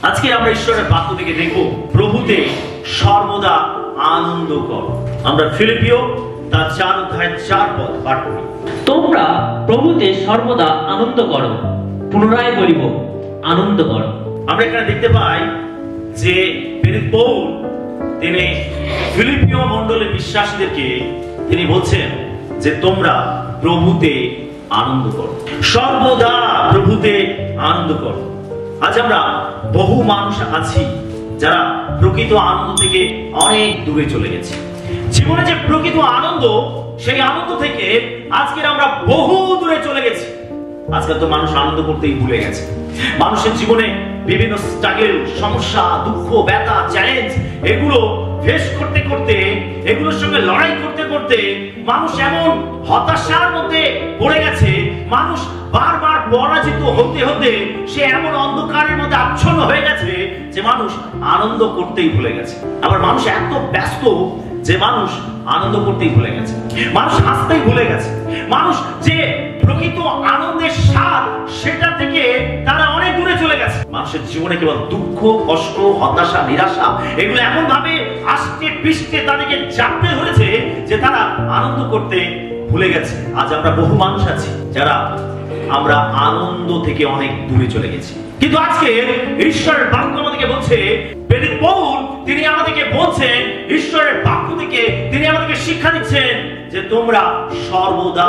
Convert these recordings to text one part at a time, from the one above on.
আজকে আমরা ঈশ্বরের বাক্য থেকে দেখব প্রভুতে সর্বদা আনন্দ করো। আমরা ফিলিপিও তার 4 অধ্যায় 4 পদ পাঠ করি। তোমরা প্রভুতে সর্বদা আনন্দ করো। পুনরায় বলিব, আনন্দ করো। আমরা এখানে দেখতে পাই যে পৌল তিনি ফিলিপিও মণ্ডলের বিশ্বাসীদেরকে তিনি বলছেন যে তোমরা প্রভুতে আনন্দ করো, সর্বদা প্রভুতে আনন্দ করো। আজ আমরা বহু মানুষ আছি যারা প্রকৃত আনন্দ থেকে অনেক দূরে চলে গেছি। জীবনে যে প্রকৃত আনন্দ, সেই আনন্দ থেকে আজকের আমরা বহু দূরে চলে গেছি। আজকাল তো মানুষ আনন্দ করতেই ভুলে গেছে। মানুষের জীবনে বিভিন্ন স্ট্রাগল, সমস্যা, দুঃখ, ব্যথা, চ্যালেঞ্জ এগুলো ফেস করতে করতে, এগুলোর সঙ্গে লড়াই করতে করতে মানুষ এমন হতাশার মধ্যে পড়ে গেছে, মানুষ বারবার পরাজিত হতে হতে সে এমন অন্ধকারের মধ্যে আচ্ছন্ন হয়ে গেছে যে মানুষ আনন্দ করতেই ভুলে গেছে। আবার মানুষ এত ব্যস্ত যে মানুষ আনন্দ করতেই ভুলে গেছে, মানুষ হাসতেই ভুলে গেছে। মানুষ যে প্রকৃত আনন্দের স্বাদ, সেটা থেকে তারা অনেক দূরে চলে গেছে। মানুষের জীবনে কেবল দুঃখ, কষ্ট, হতাশা, নিরাশা এগুলো এমন ভাবে আষ্টে পৃষ্ঠে তাদেরকে চাপতে ধরেছে যে তারা আনন্দ করতে ভুলে গেছে। আজ আমরা বহু মানুষ আছি যারা আমরা আনন্দ থেকে অনেক দূরে চলে গেছি। কিন্তু আজকে ঈশ্বরের বাক্য আমাদেরকে বলছে, পৌল তিনি আমাদেরকে বলছেন, ঈশ্বরের বাক্য থেকে তিনি আমাদেরকে শিক্ষা দিচ্ছেন যে তোমরা সর্বদা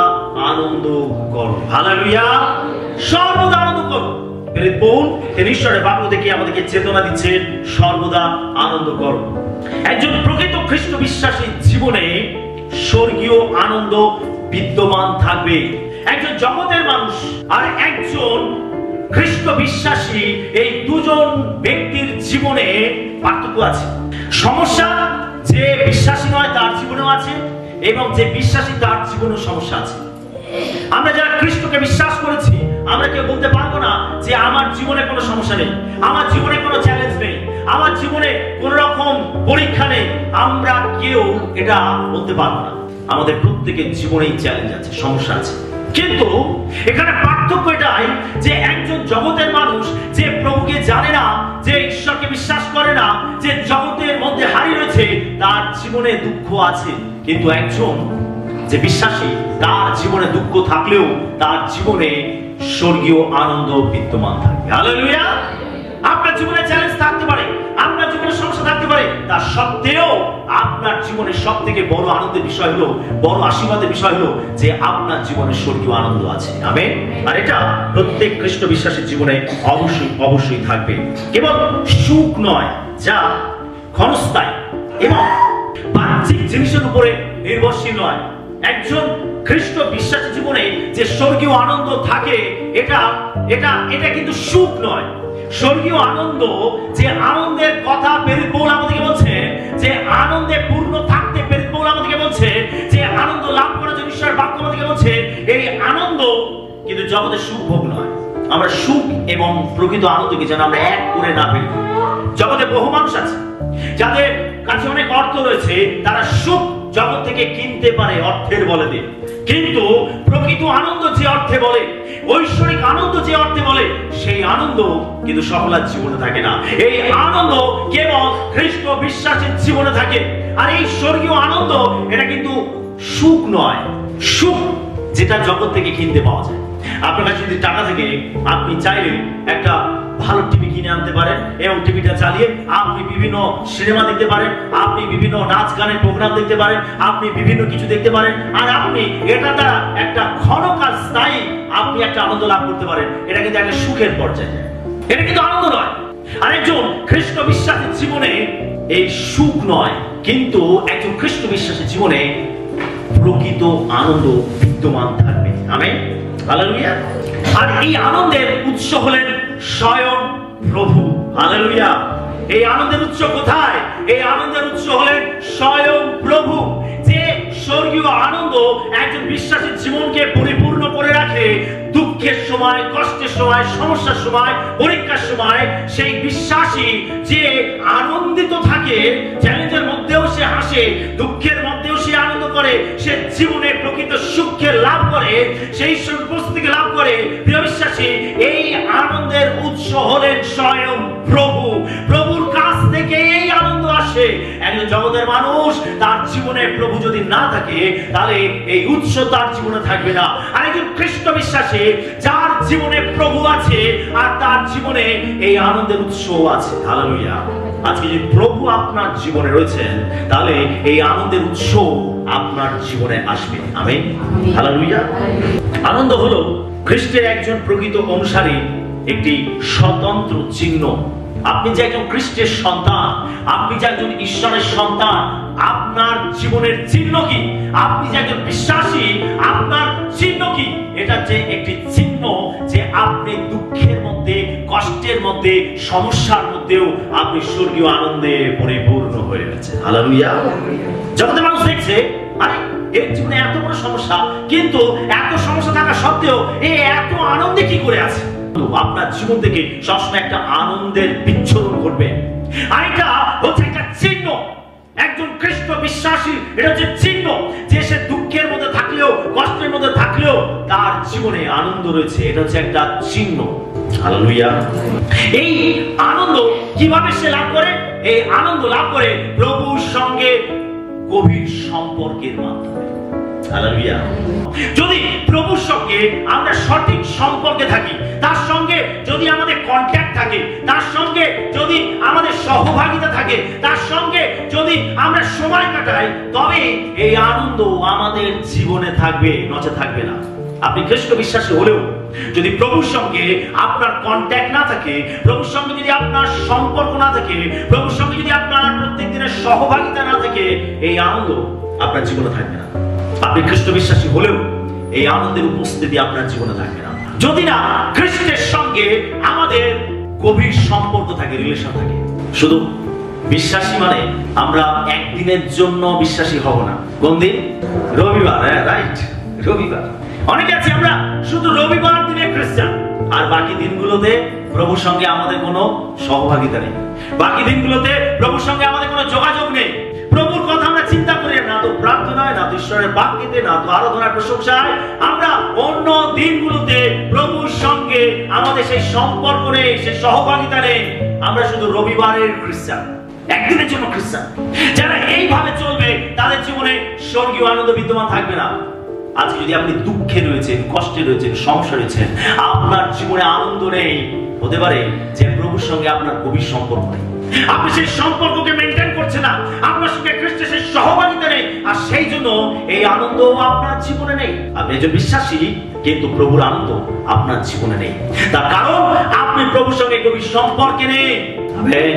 আনন্দ করো। হালেলুয়া, সর্বদা আনন্দ করো। পৌল তিনি ঈশ্বরের বাক্য থেকে আমাদেরকে চেতনা দিচ্ছেন, সর্বদা আনন্দ করো। একজন প্রকৃত খ্রিস্ট বিশ্বাসী জীবনে স্বর্গীয় আনন্দ বিদ্যমান থাকবে। একজন জগতের মানুষ আর একজন খ্রিস্ট বিশ্বাসী, এই দুজন ব্যক্তির জীবনে পার্থক্য আছে। সমস্যা যে বিশ্বাসী নয় তার জীবনেও আছে, এবং যে বিশ্বাসী তার জীবনেও সমস্যা আছে। আমরা যারা খ্রিস্টকে বিশ্বাস করেছি, আমরা কেউ বলতে পারবো না যে আমার জীবনে কোনো সমস্যা নেই, আমার জীবনে কোনো চ্যালেঞ্জ নেই, আমার জীবনে কোন রকম পরীক্ষা নেই। আমরা কেউ এটা বলতে পারবো না। আমাদের প্রত্যেকের জীবনেই চ্যালেঞ্জ আছে, সমস্যা আছে। কিন্তু এখানে পার্থক্য এটাই যে একজন জগতের মানুষ যে প্রভুকে জানে না, যে ঈশ্বরকে বিশ্বাস করে না, যে জগতের মধ্যে হারিয়ে রয়েছে, তার জীবনে দুঃখ আছে। কিন্তু একজন যে বিশ্বাসী, তার জীবনে দুঃখ থাকলেও তার জীবনে স্বর্গীয় আনন্দ বিদ্যমান থাকবে। হালেলুয়া। আপনার জীবনে চ্যালেঞ্জ থাকতে পারে, আপনার জীবনে সমস্যা থাকতে পারে, তার সত্ত্বেও আপনার জীবনে সব থেকে বড় আনন্দের বিষয় হলো, বড় আশীর্বাদের বিষয় হলো যে আপনার জীবনে স্বর্গীয় আনন্দ আছে। আমেন। আর এটা প্রত্যেক খ্রিস্ট বিশ্বাসীর জীবনে অবশ্যই অবশ্যই থাকবে। কেবল সুখ নয় যা ক্ষণস্থায়ী এবং বাহ্যিক জিনিসের উপরে নির্ভরশীল নয়। একজন খ্রিস্ট বিশ্বাসী জীবনে যে স্বর্গীয় আনন্দ থাকে, এটা এটা এটা কিন্তু সুখ নয়। স্বর্গীয় আনন্দ, যে আনন্দের কথা পৌল আমাদেরকে বলছে, যে আনন্দে পূর্ণ থাকতে পৌল আমাদেরকে বলছে, যে আনন্দ লাভ করার জন্য ঈশ্বরের বাক্য আমাদেরকে বলছে, এই আনন্দ কিন্তু জগতের সুখ ভোগ নয়। আমরা সুখ এবং প্রকৃত আনন্দকে যেন আমরা এক করে না ফেলি। জগতে বহু মানুষ আছে যাদের কাছে অনেক অর্থ রয়েছে, তারা সুখ জগৎ থেকে কিনতে পারে অর্থের বলে দিয়ে। কিন্তু প্রকৃত আনন্দ যে অর্থে বলে, ঐশ্বরিক আনন্দ যে অর্থে বলে, সেই আনন্দ কিন্তু সকলের জীবনে থাকে না। এই আনন্দ কেবল খ্রিস্ট বিশ্বাসের জীবনে থাকে। আর এই স্বর্গীয় আনন্দ, এটা কিন্তু সুখ নয়, সুখ যেটা জগৎ থেকে কিনতে পাওয়া যায়। আপনার কাছে যদি টাকা থেকে আপনি চাইলে একটা ভালো টিভি কিনে আনতে পারেন এবং টিভিটা চালিয়ে আপনি বিভিন্ন সিনেমা দেখতে পারেন, আপনি বিভিন্ন নাচ গানের প্রোগ্রাম দেখতে পারেন, আপনি বিভিন্ন কিছু দেখতে পারেন। আর আপনি এটা দ্বারা একটা ক্ষণকাল স্থায়ী আপনি একটা আনন্দ লাভ করতে পারেন। এটা কিন্তু একটা সুখের পর্যায়ে, এটা কিন্তু আনন্দ নয়। আর একজন খ্রিস্ট বিশ্বাসীর জীবনে এই সুখ নয়, কিন্তু একজন খ্রিস্ট বিশ্বাসীর জীবনে প্রকৃত আনন্দ বিদ্যমান থাকবে। আমেন। হালেলুয়া। আর এই আনন্দের উৎস হলেন স্বয়ং প্রভু। হালেলুয়া। এই আনন্দের উৎস কোথায়? এই আনন্দের উৎস হলেন স্বয়ং প্রভু। যে স্বর্গীয় আনন্দ একজন বিশ্বাসীর জীবনকে পরিপূর্ণ করে রাখে। দুঃখের সময়, কষ্টের সময়, সমস্যার সময়, পরীক্ষার সময় সেই বিশ্বাসী যে আনন্দিত থাকে, চ্যালেঞ্জের মধ্যেও সে হাসে, দুঃখের মধ্যেও সে আনন্দ করে, সে জীবনে প্রকৃত সুখকে লাভ করে, সেই উপস্থিতিকে লাভ করে। প্রিয় বিশ্বাসী, এই আনন্দের উৎস হলেন স্বয়ং প্রভু। একজন জগতের মানুষ, তার জীবনে প্রভু যদি না থাকে তাহলে এই উৎস তার জীবনে থাকবে না। আর একজন খ্রিস্ট বিশ্বাসী যার জীবনে প্রভু আছে আর তার জীবনে এই আনন্দের উৎস আছে। হালেলুয়া। আজকে যদি প্রভু আপনার জীবনে রয়েছেন তাহলে এই আনন্দের উৎস আপনার জীবনে আসবে। আমেন। হালেলুয়া। আনন্দ হলো খ্রিস্টের একজন প্রকৃত অনুসারী একটি স্বতন্ত্র চিহ্ন। আপনি যে একজন খ্রিস্টের সন্তান, আপনি যে একজন ঈশ্বরের সন্তান, আপনার জীবনের চিহ্ন কি? আপনি যে একজন বিশ্বাসী, আপনার চিহ্ন কি? এটা যে একটি চিহ্ন যে আপনি দুঃখের মধ্যে, কষ্টের মধ্যে, সমস্যার মধ্যেও আপনি স্বর্গীয় আনন্দে পরিপূর্ণ হয়ে গেছেন। হালেলুয়া। জগতের মানুষ দেখছে, আরে এর জীবনে এত বড় সমস্যা, কিন্তু এত সমস্যা থাকা সত্ত্বেও এত আনন্দে কি করে আছে? আপনার জীবন থেকে সবসময় একটা আনন্দের বিচ্ছুরণ ঘটবে। আর এটা হচ্ছে একটা চিহ্ন। একজন খ্রিস্ট বিশ্বাসী এটা হচ্ছে চিহ্ন যে সে দুঃখের মধ্যে থাকলেও, কষ্টের মধ্যে থাকলেও তার জীবনে আনন্দ রয়েছে। এটা হচ্ছে একটা চিহ্ন। হালেলুয়া। এই আনন্দ কিভাবে সে লাভ করে? এই আনন্দ লাভ করে প্রভুর সঙ্গে গভীর সম্পর্কের মাধ্যমে। হালেলুয়া। যদি প্রভুর সঙ্গে আমরা সঠিক সম্পর্কে থাকি, তার সঙ্গে যদি আমাদের কন্ট্যাক্ট থাকে, তার সঙ্গে যদি আমাদের সহভাগিতা থাকে, তার সঙ্গে যদি আমরা সময় কাটাই, তবে এই আনন্দ আমাদের জীবনে থাকবে, নচে থাকবে না। আপনি খ্রিস্ট বিশ্বাসী হলেও যদি প্রভুর সঙ্গে আপনার কন্ট্যাক্ট না থাকে, প্রভুর সঙ্গে যদি আপনার সম্পর্ক না থাকে, প্রভুর সঙ্গে যদি আপনার প্রত্যেক দিনের সহভাগিতা না থাকে, এই আনন্দ আপনার জীবনে থাকবে না। আপনি খ্রিস্ট বিশ্বাসী হলেও এই আনন্দের উপস্থিতি আপনার জীবনে থাকবে না যদি না খ্রিস্টের সঙ্গে আমাদের গভীর সম্পর্ক থাকে, রিলেশন থাকে। শুধু বিশ্বাসী মানে আমরা একদিনের জন্য বিশ্বাসী হব না। কোন দিন? রবিবার। হ্যাঁ, রাইট, রবিবার। অনেকে আছে আমরা শুধু রবিবার দিনে খ্রিস্টান, আর বাকি দিনগুলোতে প্রভুর সঙ্গে আমাদের কোনো সহভাগিতা নেই, বাকি দিনগুলোতে প্রভুর সঙ্গে আমাদের কোনো যোগাযোগ নেই। প্রভুর কথা আমরা চিন্তা করি না, তো প্রার্থনায়, না তো ঈশ্বরের বাক্যেতে, না তো আরাধনার প্রশংসায়। আমরা অন্য দিনগুলোতে প্রভুর সঙ্গে আমাদের সেই সম্পর্ক নেই, সেই সহভাগিতা নেই। আমরা শুধু রবিবারের খ্রিস্টান, একদিনের জন্য খ্রিস্টান। যারা এইভাবে চলবে তাদের জীবনে স্বর্গীয় আনন্দ বিদ্যমান থাকবে না। আজকে যদি আপনি দুঃখে রয়েছেন, কষ্টে রয়েছেন, সমস্যা রয়েছেন, আপনার জীবনে আনন্দ নেই, হতে পারে যে প্রভুর সঙ্গে আপনার গভীর সম্পর্ক নেই, আপনি সেই সম্পর্ককে মেনটেন করছেন না, আপনার সঙ্গে খ্রিস্টের সেই সহভাগিতা নেই, আর সেই জন্য এই আনন্দ আপনার জীবনে নেই। আপনি একজন বিশ্বাসী, কিন্তু প্রভুর আনন্দ আপনার জীবনে নেই। তার কারণ আপনি প্রভুর সঙ্গে গভীর সম্পর্কে নেই। Amen,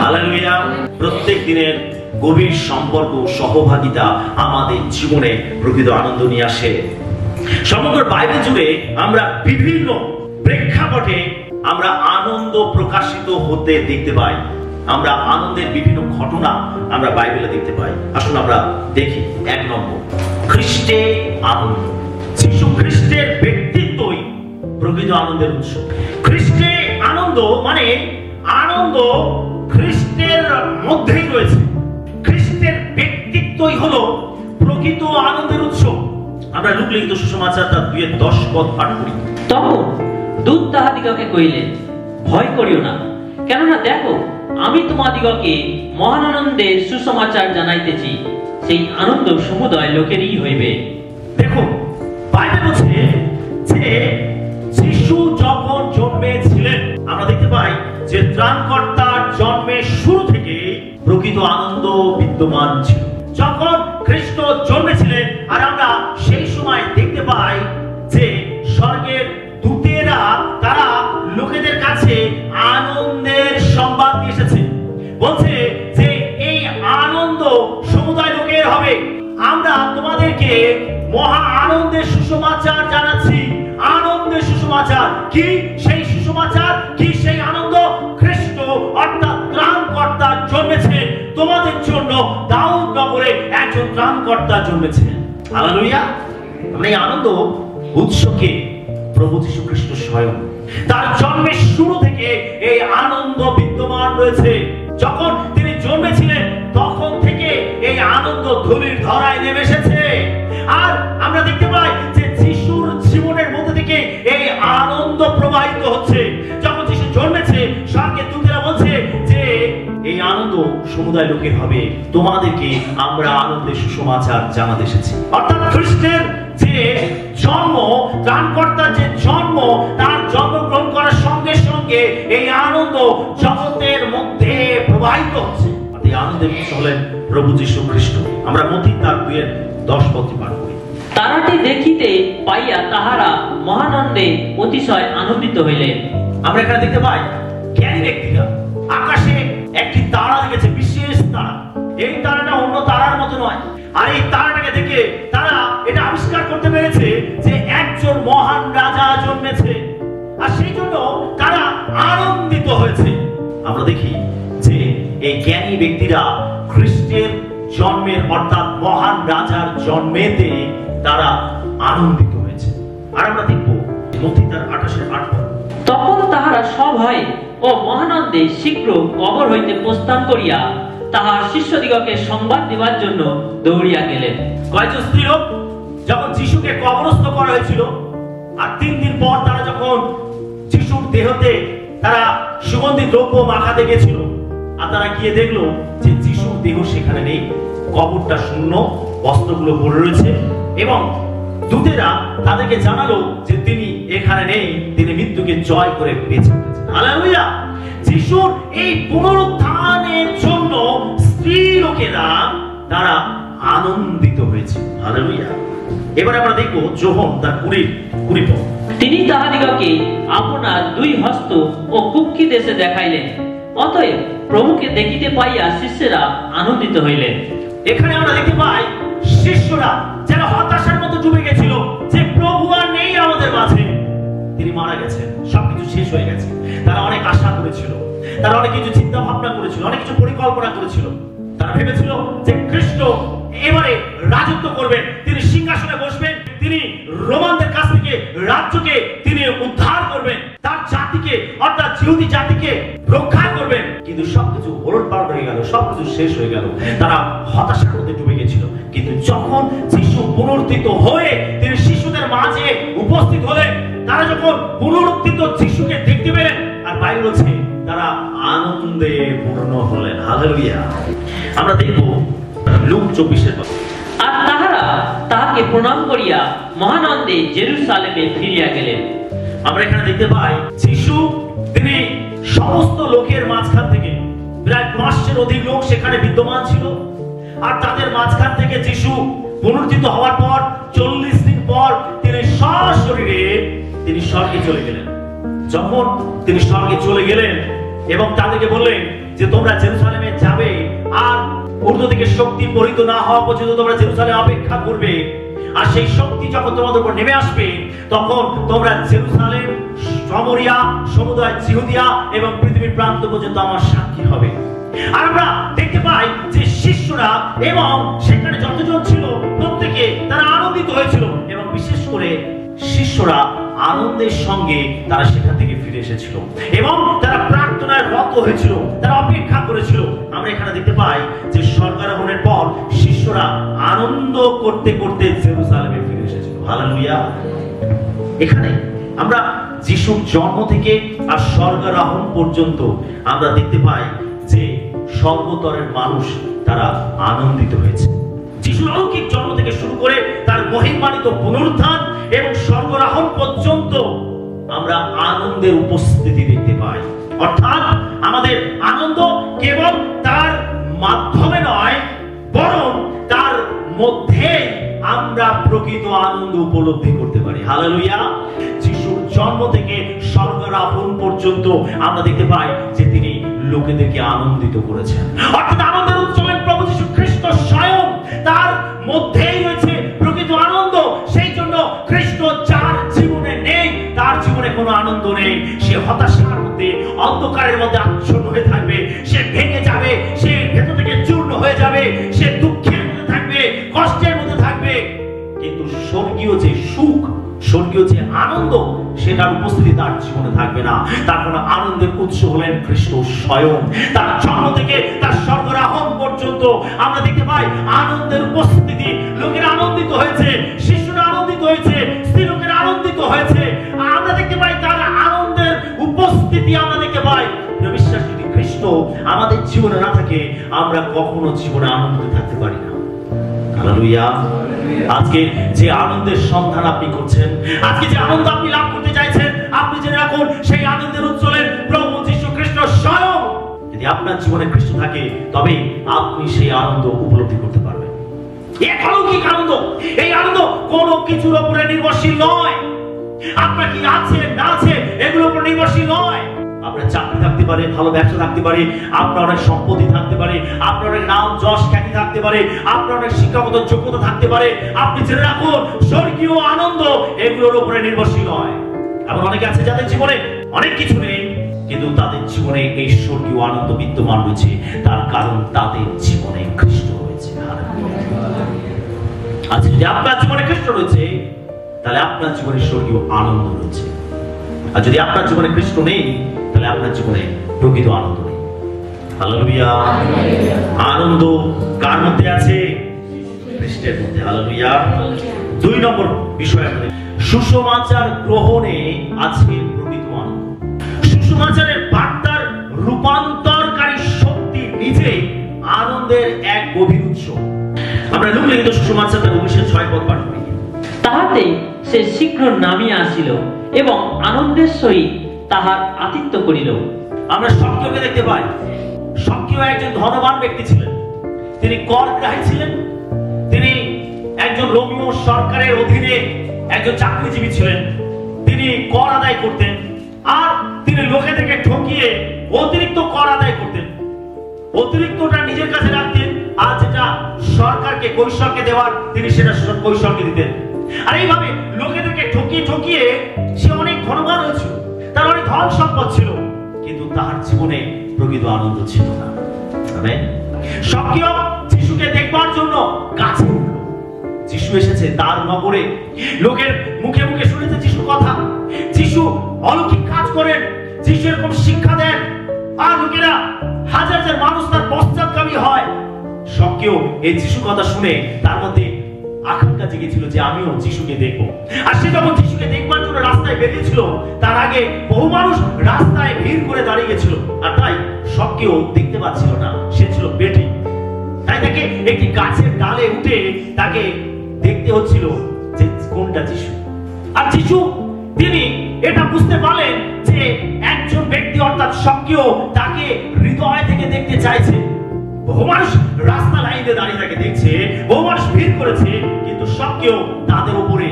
hallelujah. প্রত্যেক দিনের গভীর সম্পর্ক, সহভাগিতা আমাদের জীবনে প্রকৃত আনন্দ নিয়ে আসে। সমগ্র বাইবেল জুড়ে আমরা বিভিন্ন প্রেক্ষাপটে আমরা আনন্দ প্রকাশিত হতে দেখতে পাই। আমরা আনন্দের বিভিন্ন ঘটনা আমরা বাইবেলে দেখতে পাই। আসুন আমরা দেখি। 1 নম্বর, খ্রিস্টে আনন্দ। যিশু খ্রিস্টের ব্যক্তিত্বই প্রকৃত আনন্দের উৎস। খ্রিস্টে আনন্দ মানে আনন্দ খ্রিস্টের মধ্যেই রয়েছে। খ্রিস্টের ব্যক্তিত্বই হলো প্রকৃত আনন্দের উৎস। আমরা লূকা লিখিত সুসমাচার তার 2:10 পদ পাঠ করি। তখন দূত তাহাদিগকে কইলেন, ভয় করিও না, কেননা দেখো আমি তোমাদিগকে মহান আনন্দের সুসমাচার জানাইতেছি, সেই আনন্দ সমুদয় লোকেরই হইবে। দেখুন, বাইবেল বলছে যে যিশু যখন জন্মেছিলেন, আমরা দেখতে পাই যে ত্রাণকর্তার জন্মের শুরু থেকে প্রকৃত আনন্দ বিদ্যমান ছিল। যখন খ্রিস্ট জন্মেছিলেন, আর আমরা সেই সময় দেখতে পাই যে স্বর্গের দূতেরা তারা লোকেদের কাছে আনন্দের সংবাদ নিয়ে এসেছে। বলছে যে এই আনন্দ সমুদায় লোকের হবে। আমরা তোমাদেরকে মহা আনন্দের সুসমাচার জানাচ্ছি। আনন্দের সুসমাচার কি? সেই সুসমাচার কি? সেই আনন্দ খ্রিস্ট অর্থাৎ ত্রাণকর্তা জন্মেছেন তোমাদের জন্য। দাউদ নগরে একজন ত্রাণকর্তা জন্মেছেন। হালেলুয়া। মানে এই আনন্দ উৎসকে প্রভু যীশু খ্রিস্ট স্বয়ং। তার জন্মের শুরু থেকে এই আনন্দ বিদ্যমান রয়েছে। যখন তিনি জন্মেছিলেন তখন থেকে এই আনন্দ ধূলির ধরায় নেমে এসেছে। আর আমরা দেখতে পাই যে যিশুর জীবনের মধ্যে থেকে এই আনন্দ প্রবাহিত হচ্ছে। যখন যিশু জন্মেছে, স্বর্গের দূতেরা বলছে যে এই আনন্দ সমুদায় লোকের হবে, তোমাদেরকে আমরা আনন্দের সুসমাচার জানাতে এসেছি। অর্থাৎ খ্রিস্টের যে জন্ম, ত্রাণকর্তার যে জন্ম, তার জন্মগ্রহণ করার সঙ্গে সঙ্গে এই আনন্দ জগতের মধ্যে প্রবাহিত হচ্ছে। এই আনন্দের উৎস হলেন প্রভু যীশু খ্রিস্ট। আমরা মথি তার 2:10 পদটি পাঠ করি। তারাটি দেখিতে পাইয়া তাহারা মহানন্দে অতিশয় আনন্দিত হইলেন। আমরা এখানে দেখতে পাই জ্ঞানী ব্যক্তিরা আকাশে একটি তারা দেখেছে, বিশেষ তারা। এই তারাটা অন্য তারার মতো নয়, আর এই তারাটাকে দেখে তারা এটা আবিষ্কার করতে পেরেছে যে একজন মহান রাজা জন্মেছে, আর সেই জন্য তারা আনন্দিত হয়েছে। আমরা দেখি যে এই জ্ঞানী ব্যক্তিরা খ্রিস্টের জন্মের অর্থাৎ মহান রাজার জন্মেতে তারা আনন্দিত হয়েছে। আর আমরা দেখব মথি তার 28:8 পদ। তখন তাহারা সভয়ে ও মহানন্দে শীঘ্র কবর হইতে প্রস্থান করিয়া তাহার শিষ্যদিগকে সংবাদ দেওয়ার জন্য দৌড়িয়া গেলেন। কয়েকজন স্ত্রীলোক যখন যিশুকে কবরস্থ করা হয়েছিল, আর 3 দিন পর তারা যখন যিশুর দেহতে তারা সুগন্ধি দ্রব্য মাখাতে গেছিল, আর তারা গিয়ে দেখলো যে যিশুর দেহ সেখানে নেই, কবরটা শূন্য, বস্ত্রগুলো পড়ে রয়েছে, এবং দূতেরা তাদেরকে জানালো যে তিনি এখানে নেই, তিনি মৃত্যুকে জয় করে বেঁচে উঠেছেন। হালেলুয়া! যিশুর এই পুনরুত্থানের জন্য স্ত্রী লোকেরা তারা আনন্দিত হয়েছে। হালেলুয়া! এবার আমরা দেখব যোহন তার 20 পদ। তিনি তাহাদিগকে আপনার 2 হস্ত ও কুক্ষি দেশে দেখাইলেন। অতএব প্রভুকে দেখিতে পাইয়া শিষ্যেরা আনন্দিত হইলেন। এখানে আমরা দেখতে পাই শিষ্যরা যারা হতাশার মতো ডুবে গেছিল যে প্রভু আর নেই আমাদের মাঝে, তিনি মারা গেছেন, সবকিছু শেষ হয়ে গেছে। তারা অনেক আশা করেছিল, তারা অনেক কিছু চিন্তা ভাবনা করেছিল, অনেক কিছু পরিকল্পনা করেছিল। তারা ভেবেছিল যে খ্রিস্ট এবারে রাজত্ব করবেন, তিনি সিংহাসনে বসবেন, তিনি রোমানদের কাছ থেকে রাজ্যকে তিনি উদ্ধার করবেন, তার জাতিকে অর্থাৎ জিহুদি জাতিকে রক্ষা করবেন। কিন্তু সবকিছু ওলটপালট হয়ে গেল, সবকিছু শেষ হয়ে গেল। তারা হতাশার মধ্যে ডুবে গেছিল। কিন্তু যখন যিশু পুনরুত্থিত হয়ে তিনি শিশুদের মাঝে উপস্থিত হলেন, তারা যখন পুনরুত্থিত যিশুকে দেখতে পেলেন, আর বাইবেল বলছে তারা আনন্দে পূর্ণ হলেন। হালেলুয়া! আমরা দেখব লুক 24 পদ। আর তাহারা তাহাকে প্রণাম করিয়া মহানন্দে জেরুসালেমে ফিরিয়া গেলেন। আমরা এখানে দেখতে পাই যিশু তিনি সমস্ত লোকের মাঝখান থেকে, প্রায় 500 অধিক লোক সেখানে বিদ্যমান ছিল, আর তাদের মাঝখান থেকে যিশু পুনরুত্থিত হওয়ার পর 40 দিন পর তিনি সশরীরে তিনি স্বর্গে চলে গেলেন। যখন তিনি স্বর্গে চলে গেলেন এবং তাদেরকে বললেন যে তোমরা জেরুসালেমে যাবে, আর ঊর্ধ্ব থেকে শক্তি পরিত না হওয়া পর্যন্ত তোমরা জেরুসালেমে অপেক্ষা করবে, আর সেই শক্তি যখন তোমাদের উপর নেমে আসবে তখন তোমরা জেরুসালেম, সামরিয়া, সমুদায় জিহুদিয়া এবং পৃথিবীর প্রান্ত পর্যন্ত আমার সাক্ষী হবে। আর আমরা দেখতে পাই যে শিষ্যরা এবং সেখানে যতজন ছিল প্রত্যেকে তারা আনন্দিত হয়েছিল, এবং বিশেষ করে শিষ্যরা আনন্দের সঙ্গে তারা সেখান থেকে ফিরে এসেছিল এবং তারা প্রার্থনায় রত হয়েছিল, তারা অপেক্ষা করেছিল। আমরা এখানে দেখতে পাই যে স্বর্গারোহণের পর শিষ্যরা আনন্দ করতে করতে জেরুসালেমে ফিরে এসেছিল। হালেলুয়া! এখানে আমরা যিশুর জন্ম থেকে আর স্বর্গারোহণ পর্যন্ত আমরা দেখতে পাই যে সর্বতরের মানুষ তারা আনন্দিত হয়েছে। যিশুর অলৌকিক জন্ম থেকে শুরু করে তার মহিমান্বিত পুনরুত্থান এবং স্বর্গারোহণ পর্যন্ত আমরা আনন্দের উপস্থিতি দেখতে পাই। অর্থাৎ আমাদের আনন্দ কেবল তার মাধ্যমে নয়, বরং তার মধ্যে আমরা প্রকৃত আনন্দ উপলব্ধি করতে পারি। হালেলুয়া! যিশুর জন্ম থেকে স্বর্গারোহণ পর্যন্ত আমরা দেখতে পাই যে তিনি লোকেদেরকে আনন্দিত করেছেন। অর্থাৎ আনন্দের উৎস হলেন প্রভু যীশু খ্রিস্ট স্বয়ং, তার মধ্যেই রয়েছে প্রকৃত আনন্দ। সেই জন্য খ্রিস্ট যার জীবনে নেই, তার জীবনে কোনো আনন্দ নেই। সে হতাশার মধ্যে, অন্ধকারের মধ্যে আচ্ছন্ন হয়ে থাকবে, সে ভেঙে যাবে, সে ভেতর থেকে চূর্ণ হয়ে যাবে, সে দুঃখের মধ্যে থাকবে, কষ্টের মধ্যে থাকবে। কিন্তু স্বর্গীয় যে সুখ, স্বর্গীয় যে আনন্দ, সেটার উপস্থিতি তার জীবনে থাকবে না। তার কোনো আনন্দের উৎস হলেন খ্রিস্ট স্বয়ং। তার জন্ম থেকে তার স্বর্গারোহণ পর্যন্ত আমরা দেখতে পাই আনন্দের উপস্থিতি। লোকেরা আনন্দিত হয়েছে, শিশুরা আনন্দিত হয়েছে, স্ত্রী লোকেরা আনন্দিত হয়েছে। আমরা দেখতে পাই তার আনন্দের উপস্থিতি আমরা দেখতে পাই। বিশ্বাস যদি খ্রিস্ট আমাদের জীবনে না থাকে, আমরা কখনো জীবনে আনন্দে থাকতে পারি না। হালেলুয়া। আজকে যে আনন্দের সন্ধান আপনি করছেন, আজকে যে আনন্দ আপনি লাভ করতে চাইছেন, আপনি জেনে রাখুন সেই আনন্দের উজ্জ্বলের প্রভু যীশু খ্রিস্ট স্বয়ং। যদি আপনার জীবনে খ্রিস্ট থাকে, তবে আপনি সেই আনন্দ উপলব্ধি করতে পারবেন। এক অলৌকিক আনন্দ। এই আনন্দ কোনো কিছুর উপরে নির্ভরশীল নয়। আপনার কি আছে না আছে এগুলোর উপর নির্ভরশীল নয়। আপনার চাকরি থাকতে পারে, ভালো ব্যবসা থাকতে পারে, আপনার অনেক সম্পত্তি থাকতে পারে, আপনার অনেক নাম যশ খ্যাতি থাকতে পারে, আপনার অনেক শিক্ষাগত যোগ্যতা থাকতে পারে। আপনি জেনে রাখুন স্বর্গীয় আনন্দ এগুলোর উপরে নির্ভরশীল নয়। এমন অনেকে আছে যাদের জীবনে অনেক কিছু নেই, কিন্তু তাদের জীবনে এই স্বর্গীয় আনন্দ বিদ্যমান রয়েছে। তার কারণ তাদের জীবনে খ্রিস্ট রয়েছে। আচ্ছা, যদি আপনার জীবনে খ্রিস্ট রয়েছে, তাহলে আপনার জীবনে স্বর্গীয় আনন্দ রয়েছে। আর যদি আপনার জীবনে খ্রিস্ট নেই, তাহলে আপনার জীবনে প্রকৃত আনন্দ নেই। হালেলুয়া। আনন্দ কার মধ্যে আছে? খ্রিস্টের মধ্যে। হালেলুয়া। 2 নম্বর বিষয়, সুসমাচার গ্রহণে আছে প্রকৃত আনন্দ। সুসমাচারের বার্তার রূপান্তরকারী শক্তি নিজে আনন্দের এক গভীর উৎস। আমরা লুক লিখিত সুসমাচার 19:6 পাঠ করি। তাহাতে সে শীঘ্র নামিয়া আসিল এবং আনন্দের সহিত তাহার আতিথ্য করিল। আমরা সক্রিয়কে দেখতে পাই। সক্রিয় একজন ধনবান ব্যক্তি ছিলেন। তিনি করগ্রাহী ছিলেন। তিনি একজন রোমীয় সরকারের অধীনে একজন চাকরিজীবী ছিলেন। তিনি কর আদায় করতেন, আর তিনি লোকেদেরকে ঠকিয়ে অতিরিক্ত কর আদায় করতেন। অতিরিক্তটা নিজের কাছে রাখতেন, আর যেটা সরকারকে কৈশোরকে দেওয়ার তিনি সেটা কৈশোরকে দিতেন। আর এইভাবে লোকেদেরকে ঠকিয়ে ঠকিয়ে সে অনেক ধনবান হয়েছিল, তার অনেক ধন সম্পদ ছিল, কিন্তু তার জীবনে প্রকৃত আনন্দ ছিল না। আমেন। সক্রিয় যিশুকে দেখবার জন্য কাছে উঠল। যিশু এসেছে তার নগরে, লোকের মুখে মুখে শুনেছে যিশুর কথা। যিশু অলৌকিক কাজ করেন, যিশু এরকম শিক্ষা দেন, আর লোকেরা হাজার হাজার মানুষ তার পশ্চাৎগামী হয়। সক্রিয় এই যিশুর কথা শুনে তার মধ্যে আকাঙ্ক্ষা জেগেছিল যে আমিও যিশুকে দেখবো। আর সে যখন যিশুকে দেখবার জন্য রাস্তায় বেরিয়েছিল, তার আগে বহু মানুষ রাস্তায় ভিড় করে দাঁড়িয়ে গেছিল, আর তাই সক্রিয় দেখতে পাচ্ছিল না। সে ছিল বেঠি, তাই তাকে একটি গাছের ডালে উঠে তাকে দেখতে হচ্ছিল যে কোনটা যিশু। আর যিশু তিনি এটা বুঝতে পারলেন যে একজন ব্যক্তি অর্থাৎ সক্রিয় তাকে হৃদয় থেকে দেখতে চাইছে। বহু মানুষ রাস্তা লাইনে দাঁড়িয়ে তাকে দেখছে, বহু মানুষ ভিড় করেছে, কিন্তু সক্রিয় তাদের উপরে,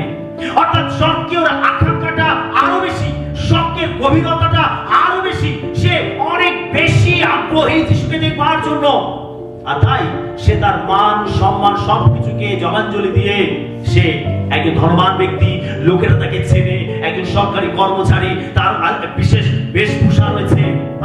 অর্থাৎ সক্রিয়র আকাঙ্ক্ষাটা আরো বেশি, সক্রিয়ের গভীরতাটা আরো বেশি। সে অনেক বেশি আগ্রহী যিশুকে দেখবার জন্য। আর তাই সে তার মান সম্মান সবকিছুকে জলাঞ্জলি দিয়ে, সে একজন ধনবান ব্যক্তি, লোকেরা তাকে চেনে, একজন সরকারি কর্মচারী, তার বিশেষ বেশভূষা রয়েছে,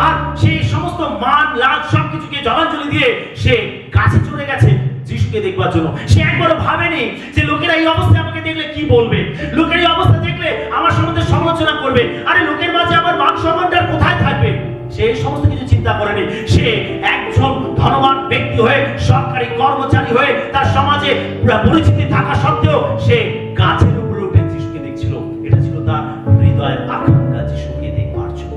আর সেই সমস্ত মান লাভ সবকিছুকে জলাঞ্জলি দিয়ে সে কাছে চলে গেছে যিশুকে দেখবার জন্য। সে একবারও ভাবেনি যে লোকেরা এই অবস্থায় আমাকে দেখলে কি বলবে, লোকের এই অবস্থা দেখলে আমার সম্বন্ধে সমালোচনা করবে, আরে লোকের মাঝে আমার মান সম্মানটা কোথায় থাকবে। সে সমস্ত কিছু চিন্তা করেনি। সে একজন ধনবান ব্যক্তি হয়ে, সরকারি কর্মচারী হয়ে, তার সমাজে পরিচিতি থাকা সত্ত্বেও সে গাছের উপরে উঠে যিশুকে দেখছিল। এটা ছিল তার হৃদয়ের আকাঙ্ক্ষা, যিশুকে দেখবার জন্য।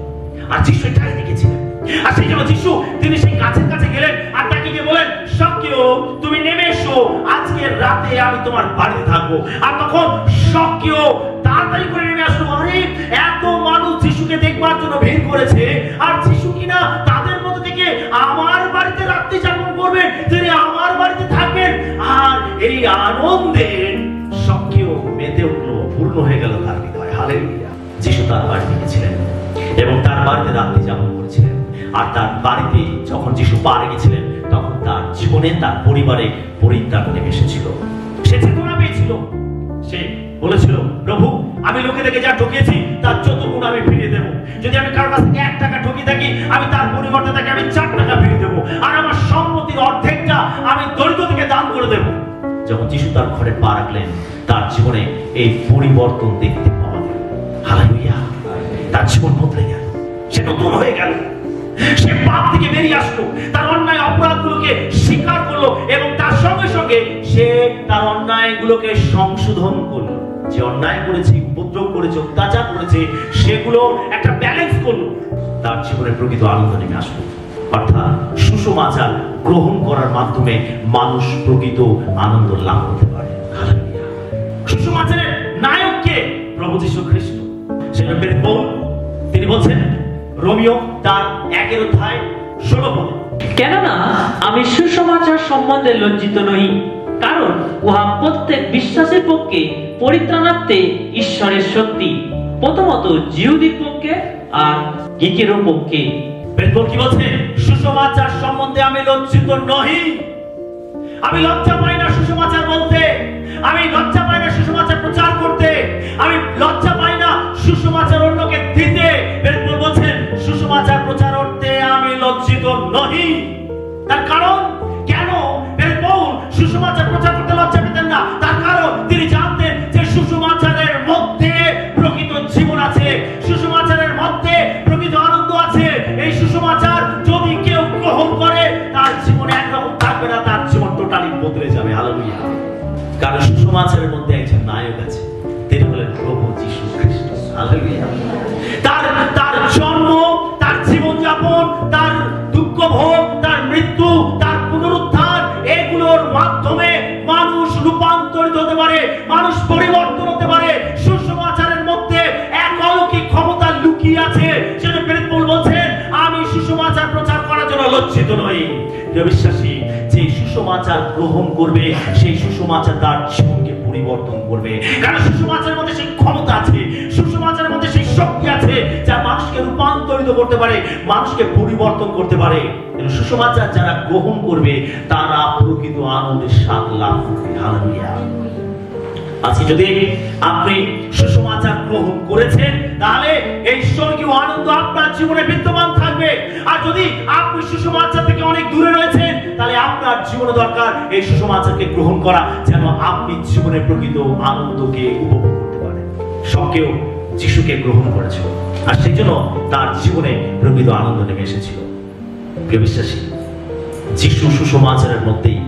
আর যিশু এটাই দেখেছিলেন। আর সেই জন্য যিশু তিনি সেই গাছের কাছে গেলেন, আর তাকে গিয়ে বলেন, সক্রিয় তুমি নেমে এসো, আজকে রাতে আমি তোমার বাড়িতে থাকবো। আর তখন সক্রিয় তাড়াতাড়ি করে নেমে আসলো। আরে এত মানুষ যিশুকে দেখবার জন্য ভিড় করেছে, আর যিশু কিনা তাদের মধ্যে থেকে আমার বাড়িতে রাত্রি যাপন করবেন, তিনি আমার বাড়িতে থাকবেন। আর এই আনন্দে সক্রিয় মেতে উঠলো, পূর্ণ হয়ে গেল তার হৃদয়। হালেলুয়া। যিশু তার বাড়িতে গেছিলেন এবং তার বাড়িতে রাত্রি যাপন করেছিলেন। আর তার বাড়িতে যখন যিশু পা রেখেছিলেন, তখন তার জীবনে, তার পরিবারে পরিত্রাণ নেমে এসেছিল। সে চেতনা পেয়েছিল। সে বলেছিল, প্রভু আমি লোকেদেরকে যা ঠকিয়েছি তার 4 গুণ আমি ফিরিয়ে দেবো। যদি আমি কারোর কাছ থেকে 1 টাকা ঠকিয়ে থাকি, আমি তার পরিবর্তে তাকে আমি 4 টাকা ফিরিয়ে দেবো। আর আমার সম্পত্তির অর্ধেকটা আমি দরিদ্রদেরকে দান করে দেবো। যখন যিশু তার ঘরে পা রাখলেন, তার জীবনে এই পরিবর্তন দেখতে পাওয়া গেল। হালেলুয়া। তার জীবন বদলে গেল, সে নতুন হয়ে গেল। সে পাপ থেকে বেরিয়ে আসলো, তার অন্যায় অপরাধগুলোকে স্বীকার করলো, এবং তার সঙ্গে সঙ্গে সে তার অন্যায়গুলোকে সংশোধন করলো। যে অন্যায় করেছে, উপদ্রব করেছে, অত্যাচার করেছে, সেগুলো একটা ব্যালেন্স করলো। তার জীবনে প্রকৃত আনন্দ নেমে আসলো। অর্থাৎ সুসমাচার গ্রহণ করার মাধ্যমে মানুষ প্রকৃত আনন্দ লাভ করতে পারে। হালেলুয়া। সুসমাচারের নায়ক কে? প্রভু যীশু খ্রিস্ট। সেজন্য প্রেরিত পৌল তিনি বলছেন রোমিও তার 1:16 পদে, কেননা আমি সুসমাচার সম্বন্ধে লজ্জিত নই, কারণ উহা প্রত্যেক বিশ্বাসের পক্ষে পরিত্রাণার্থে ঈশ্বরের শক্তি, প্রথমত জিহুদীর পক্ষে আর গ্রীকেরও পক্ষে। প্রেরিত পৌল কি বলছে? সুসমাচার সম্বন্ধে আমি লজ্জিত নহি। আমি লজ্জা পাই না সুসমাচার বলতে, আমি লজ্জা পাই না সুসমাচার প্রচার করতে, আমি লজ্জা পাই না সুসমাচার অন্যকে দিতে। প্রেরিত পৌল বলছেন সুসমাচার প্রচার করতে আমি লজ্জিত নহি। তার কারণ কেন প্রেরিত পৌল সুসমাচার প্রচার করতে লজ্জা পেতেন না? তার কারণ তিনি জানতেন যে সুসমাচারের মধ্যে প্রকৃত জীবন আছে, সুসমাচারের মধ্যে প্রকৃত আনন্দ আছে। এই সুসমাচার যদি কেউ গ্রহণ করে তার জীবনে একরকম থাকবে না, তার জীবন টোটালি বদলে যাবে। হালেলুয়া। কারণ সুসমাচারের মধ্যে একজন নায়ক আছে, তিনি হলেন প্রভু যীশু খ্রিস্ট। হালেলুয়া। তার জন্ম, তার জীবনযাপন, তার দুঃখ ভোগ, তার মৃত্যু, তার পুনরুত্থান, এগুলোর মাধ্যমে মানুষ রূপান্তরিত হতে পারে, মানুষ পরিবর্তন হতে পারে। সুসমাচারের মধ্যে এক অলৌকিক ক্ষমতা লুকিয়ে আছে। সেটা প্রেরিত পৌল বলছেন আমি সুসমাচার প্রচার করার জন্য লজ্জিত নই। প্রিয় বিশ্বাসী, যে সুসমাচার গ্রহণ করবে সেই সুসমাচার তার জীবনকে পরিবর্তন করবে। কারণ সুসমাচারের মধ্যে সেই ক্ষমতা আছে, সুসমাচারের মধ্যে সেই শক্তি আছে যা মানুষকে রূপান্তরিত করতে পারে, মানুষকে পরিবর্তন করতে পারে। সুসমাচার যারা গ্রহণ করবে তারা প্রকৃত আনন্দের স্বাদ লাভ করবে। হালেলুয়া। আজকে যদি আপনি সুসমাচার গ্রহণ করেছেন তাহলে এই স্বর্গীয় আনন্দ আপনার জীবনে বিদ্যমান থাকবে। আর যদি আপনি সুসমাচার থেকে অনেক দূরে রয়েছেন তাহলে আপনার জীবনে দরকার এই সুসমাচারকে গ্রহণ করা, যেন আপনি জীবনে প্রকৃত আনন্দকে উপভোগ করতে পারেন। সবকেও যিশুকে গ্রহণ করেছিল আর সেই জন্য তার জীবনে প্রকৃত আনন্দ নেমে এসেছিল। প্রিয় বিশ্বাসী, যিশু সুসমাচারের মধ্যেই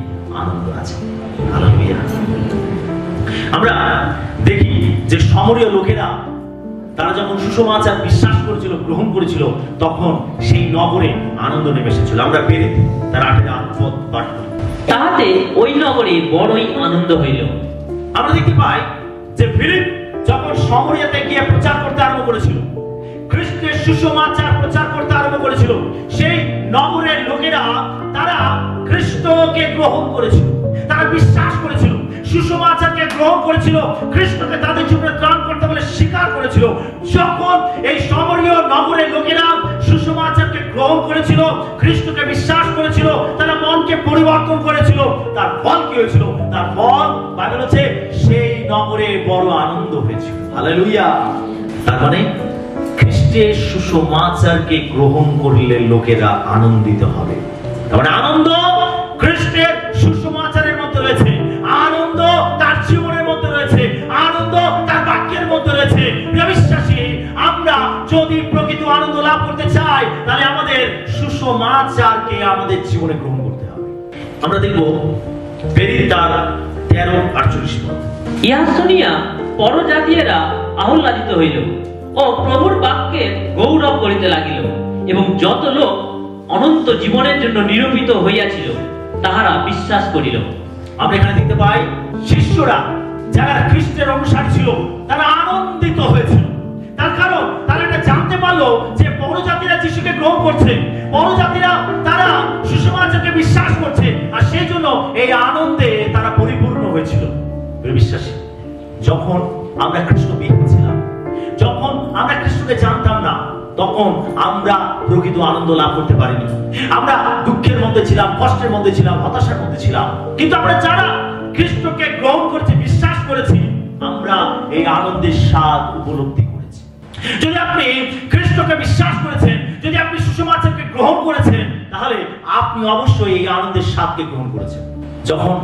আনন্দ আছে। হালেলুয়া। আমরা দেখি যে সমরীয় লোকেরা তারা যখন সুসমাচার বিশ্বাস করেছিল, গ্রহণ করেছিল, তখন সেই নগরে আনন্দ নেমে এসেছিল। আমরা প্রেরিত তার 8 পাঠ করি। তাহাতে ওই নগরে বড়ই আনন্দ হইল। আমরা দেখতে পাই যে ফিলিপ যখন সমরিয়াতে গিয়ে প্রচার করতে আরম্ভ করেছিল, খ্রিস্টের সুসমাচার প্রচার করতে আরম্ভ করেছিল, সেই নগরের লোকেরা তারা খ্রিস্টকে গ্রহণ করেছিল, তারা বিশ্বাস করেছিল, সুসমাচারকে গ্রহণ করেছিল, খ্রিস্টকে তাদের জীবনে ত্রাণ করতে বলে স্বীকার করেছিল। যখন এই সমরীয় নগরের লোকেরা সুসমাচারকে গ্রহণ করেছিল, খ্রিস্টকে বিশ্বাস করেছিল, তারা মনকে পরিবর্তন করেছিল, তার ফল কি হয়েছিল? তার ফল বাইবেল বলছে সেই নগরে বড় আনন্দ হয়েছিল। হালেলুয়া। তার মানে খ্রিস্টের সুসমাচারকে গ্রহণ করলে লোকেরা আনন্দিত হবে। তার মানে আনন্দ খ্রিস্টের সুসমাচারের মধ্যে রয়েছে, আনন্দ তার জীবনের মধ্যে রয়েছে, আনন্দ তার বাক্যের মধ্যে রয়েছে। প্রিয় বিশ্বাসী, আমরা যদি প্রকৃত আনন্দ লাভ করতে চাই তাহলে আমাদের সুসমাচারকে আমাদের জীবনে গ্রহণ করতে হবে। আমরা দেখব প্রেরিত তার 13:48 পদ। ইহা শুনিয়া পরজাতীয়রা আহ্লাদিত হইল ও প্রভুর বাক্যের গৌরব করিতে লাগিল, এবং যত লোক অনন্ত জীবনের জন্য নিরূপিত হইয়াছিল তাহারা বিশ্বাস করিল। আমরা এখানে দেখতে পাই শিষ্যরা যারা খ্রিস্টের অনুসারী ছিল তারা আনন্দিত হয়েছিল। তার কারণ তারা এটা জানতে পারলো যে পরজাতিরা যিশুকে গ্রহণ করছে, পরজাতিরা তারা সুসমাচারকে বিশ্বাস করছে, আর সেই জন্য এই আনন্দে তারা পরিপূর্ণ হয়েছিল। বিশ্বাসী, যখন আমরা খ্রিস্টবিহীন ছিলাম, যখন আমরা খ্রিস্টকে জানতাম না, তখন আমরা প্রকৃত আনন্দ লাভ করতে পারিনি। আমরা দুঃখের মধ্যে ছিলাম, কষ্টের মধ্যে ছিলাম, হতাশার মধ্যে ছিলাম। কিন্তু আমরা যারা খ্রিস্টকে গ্রহণ করেছি, বিশ্বাস করেছি, আমরা এই আনন্দের স্বাদ উপলব্ধি করেছি। যদি আপনি খ্রিস্টকে বিশ্বাস করেছেন, যদি আপনি সুসমাচারকে গ্রহণ করেছেন, তাহলে আপনি অবশ্যই এই আনন্দের স্বাদকে গ্রহণ করেছেন। যখন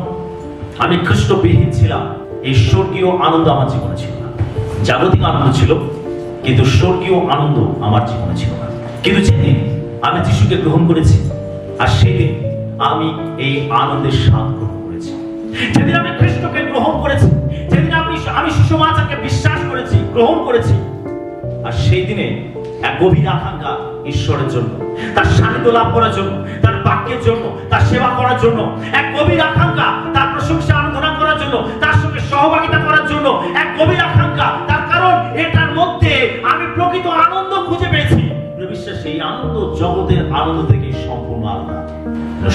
আমি খ্রিস্টবিহীন ছিলাম, এই স্বর্গীয় আনন্দ আমার জীবনে ছিল না। জাগতিক আনন্দ ছিল, কিন্তু স্বর্গীয় আনন্দ আমার জীবনে ছিল না। কিন্তু যেদিন আমি যিশুকে গ্রহণ করেছি, আর সেদিন আমি এই আনন্দের স্বাদ গ্রহণ করেছি। যেদিন আমি খ্রিস্টকে গ্রহণ করেছি, যেদিন আমি সুসমাচারকে বিশ্বাস করেছি, গ্রহণ করেছি, আর সেই দিনে এক গভীর আকাঙ্ক্ষা ঈশ্বরের জন্য, তার সান্নিধ্য লাভ করার জন্য, তার বাক্যের জন্য, তার সেবা করার জন্য, এক গভীর আকাঙ্ক্ষা তার প্রশংসা আরাধনা করার জন্য, তার সঙ্গে সহভাগিতা করার জন্য, এক গভীর আকাঙ্ক্ষা। তার কারণ এটার মধ্যে আমি প্রকৃত আনন্দ খুঁজে পেয়েছি। বিশ্বাস সেই আনন্দ জগতের আনন্দ থেকে সম্পূর্ণ আলাদা।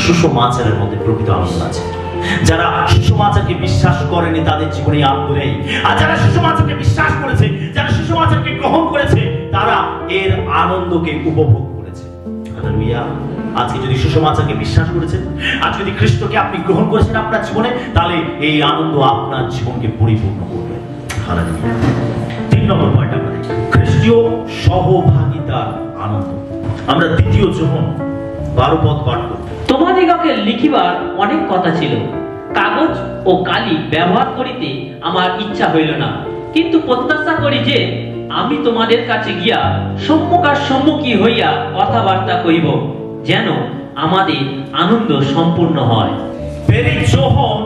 সুসমাচারের মধ্যে প্রকৃত আনন্দ আছে। যারা সুসমাচারকে বিশ্বাস করেনি তাদের জীবনে আনন্দ নেই, আর যারা সুসমাচারকে বিশ্বাস করেছে, যারা সুসমাচারকে গ্রহণ করেছে, তারা এর আনন্দকে উপভোগ করেছে। হালেলুয়া। আজকে যদি সুসমাচারকে বিশ্বাস করেছেন, আজ যদি খ্রিস্টকে আপনি গ্রহণ করেছেন আপনার জীবনে, তাহলে এই আনন্দ আপনার জীবনকে পরিপূর্ণ করবে। হালেলুয়া। 3 নম্বর পয়েন্ট আমরা দেখি, খ্রিস্টীয় সহভাগিতার আনন্দ। আমরা 2 যোহন 12 পদ পাঠ করব। তোমাদিগকে লিখিবার অনেক কথা ছিল, কাগজ ও কালি ব্যবহার করিতে আমার ইচ্ছা হইল না, কিন্তু প্রত্যাশা করি যে আমি তোমাদের কাছে গিয়া সম্মুখাসম্মুখী হইয়া কথাবার্তা কইব, যেন আমাদের আনন্দ সম্পূর্ণ হয়। ফেরিক যোহন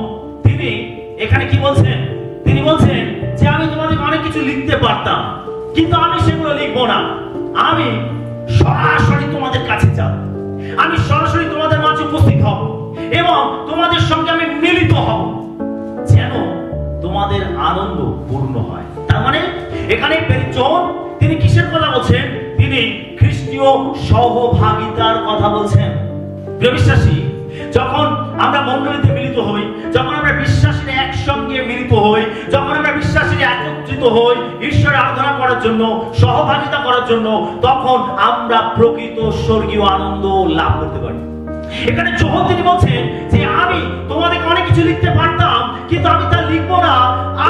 তিনি এখানে কি বলছেন? তিনি বলছেন যে আমি তোমাদের অনেক কিছু লিখতে পারতাম, কিন্তু আমি সেগুলো লিখবো না। আমি সরাসরি তোমাদের কাছে যাব, আমি সরাসরি তোমাদের মাঝে উপস্থিত হব এবং তোমাদের সঙ্গে আমি মিলিত হব, যেন তোমাদের আনন্দ পূর্ণ হয়। তার মানে এখানে ফেরিক যোহন তিনি কিসের কথা বলছেন? তিনি খ্রিস্টীয় সহভাগিতার কথা বলছেন। প্রিয় বিশ্বাসী, যখন আমরা মণ্ডলীতে মিলিত হই, যখন আমরা বিশ্বাসীরা একসঙ্গে মিলিত হই, যখন আমরা বিশ্বাসীরা একত্রিত হই ঈশ্বরের আরাধনা করার জন্য, সহভাগিতা করার জন্য, তখন আমরা প্রকৃত স্বর্গীয় আনন্দ লাভ করতে পারি। এখানে যোহন তিনি বলছেন যে আমি তোমাদেরকে অনেক কিছু লিখতে পারতাম, কিন্তু আমি তা লিখবো না,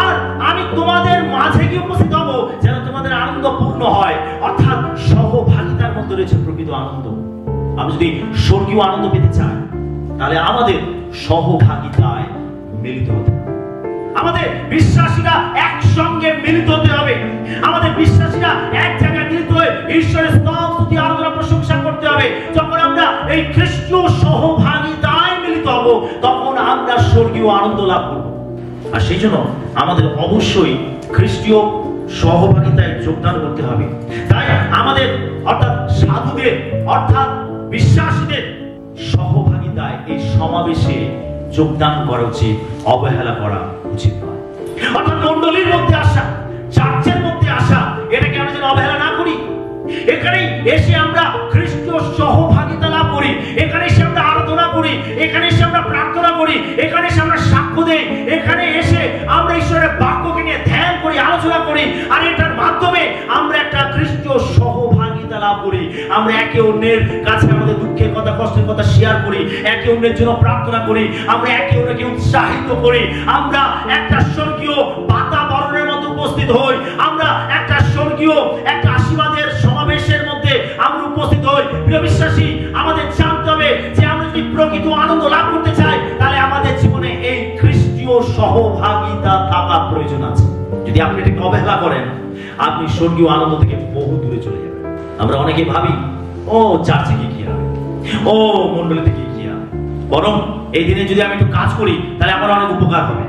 আর আমি তোমাদের মাঝে গিয়ে উপস্থিত হব, যেন তোমাদের আনন্দ পূর্ণ হয়। অর্থাৎ সহভাগিতার মধ্যে রয়েছে প্রকৃত আনন্দ। আমি যদি স্বর্গীয় আনন্দ পেতে চাই, তাহলে আমাদের সহভাগিতায় মিলিত হতে হবে। আমাদের বিশ্বাসীরা একসঙ্গে মিলিত হতে হবে। আমাদের বিশ্বাসীরা এক জায়গায় মিলিত হয়ে ঈশ্বরের স্তুতি আরাধনা প্রশংসা করতে হবে। যখন আমরা এই খ্রিস্টীয় সহভাগিতায় মিলিত হব, তখন আমরা স্বর্গীয় আনন্দ লাভ করব। আর সেই জন্য আমাদের অবশ্যই খ্রিস্টীয় সহভাগিতায় যোগদান করতে হবে। তাই আমাদের অর্থাৎ সাধুদের, অর্থাৎ বিশ্বাসীদের সহভাগিতায় এই সমাবেশে যোগদান করা উচিত, অবহেলা করা উচিত নয়। অর্থাৎ মণ্ডলীর মধ্যে আসা, চার্চের মধ্যে আসা, এটাকে আমরা যেন অবহেলা না করি। এখানে এসে আমরা খ্রিস্টীয় সহভাগিতা লাভ করি, এখানে এসে আমরা আরাধনা করি, এখানে এসে আমরা প্রার্থনা করি, এখানে এসে আমরা সাক্ষ্য দেই, এখানে এসে আমরা ঈশ্বরের বাক্যকে নিয়ে ধ্যান করি, আলোচনা করি, আর এটার মাধ্যমে আমরা একটা খ্রিস্টীয় সহভাগিতা লাভ করি। আমরা একে অন্যের কাছে আমাদের দুঃখের কথা, কষ্টের কথা শেয়ার করি, একে অন্যের জন্য প্রার্থনা করি, আমরা একে অন্যকে উৎসাহিত করি, আমরা একটা স্বর্গীয় বাতাবরণের মধ্যে উপস্থিত হই, আমরা একটা স্বর্গীয় একটা আশীর্বাদের সমাবেশের মধ্যে আমরা উপস্থিত হই। প্রিয় বিশ্বাসী, আমাদের জানতে হবে যে আমরা যদি প্রকৃত আনন্দ লাভ করতে চাই, তাহলে আমাদের জীবনে এই খ্রিস্টীয় সহভাগিতা থাকা প্রয়োজন আছে। যদি আপনি এটাকে অবহেলা করেন, আপনি স্বর্গীয় আনন্দ থেকে বহু দূরে চলে যাবেন। আমরা অনেকে ভাবি, ও চার্চে গিয়ে কি হবে, ও মণ্ডলীতে গিয়ে কি হবে, বরং এই দিনে যদি আমি একটু কাজ করি, তাহলে আমার অনেক উপকার হবে,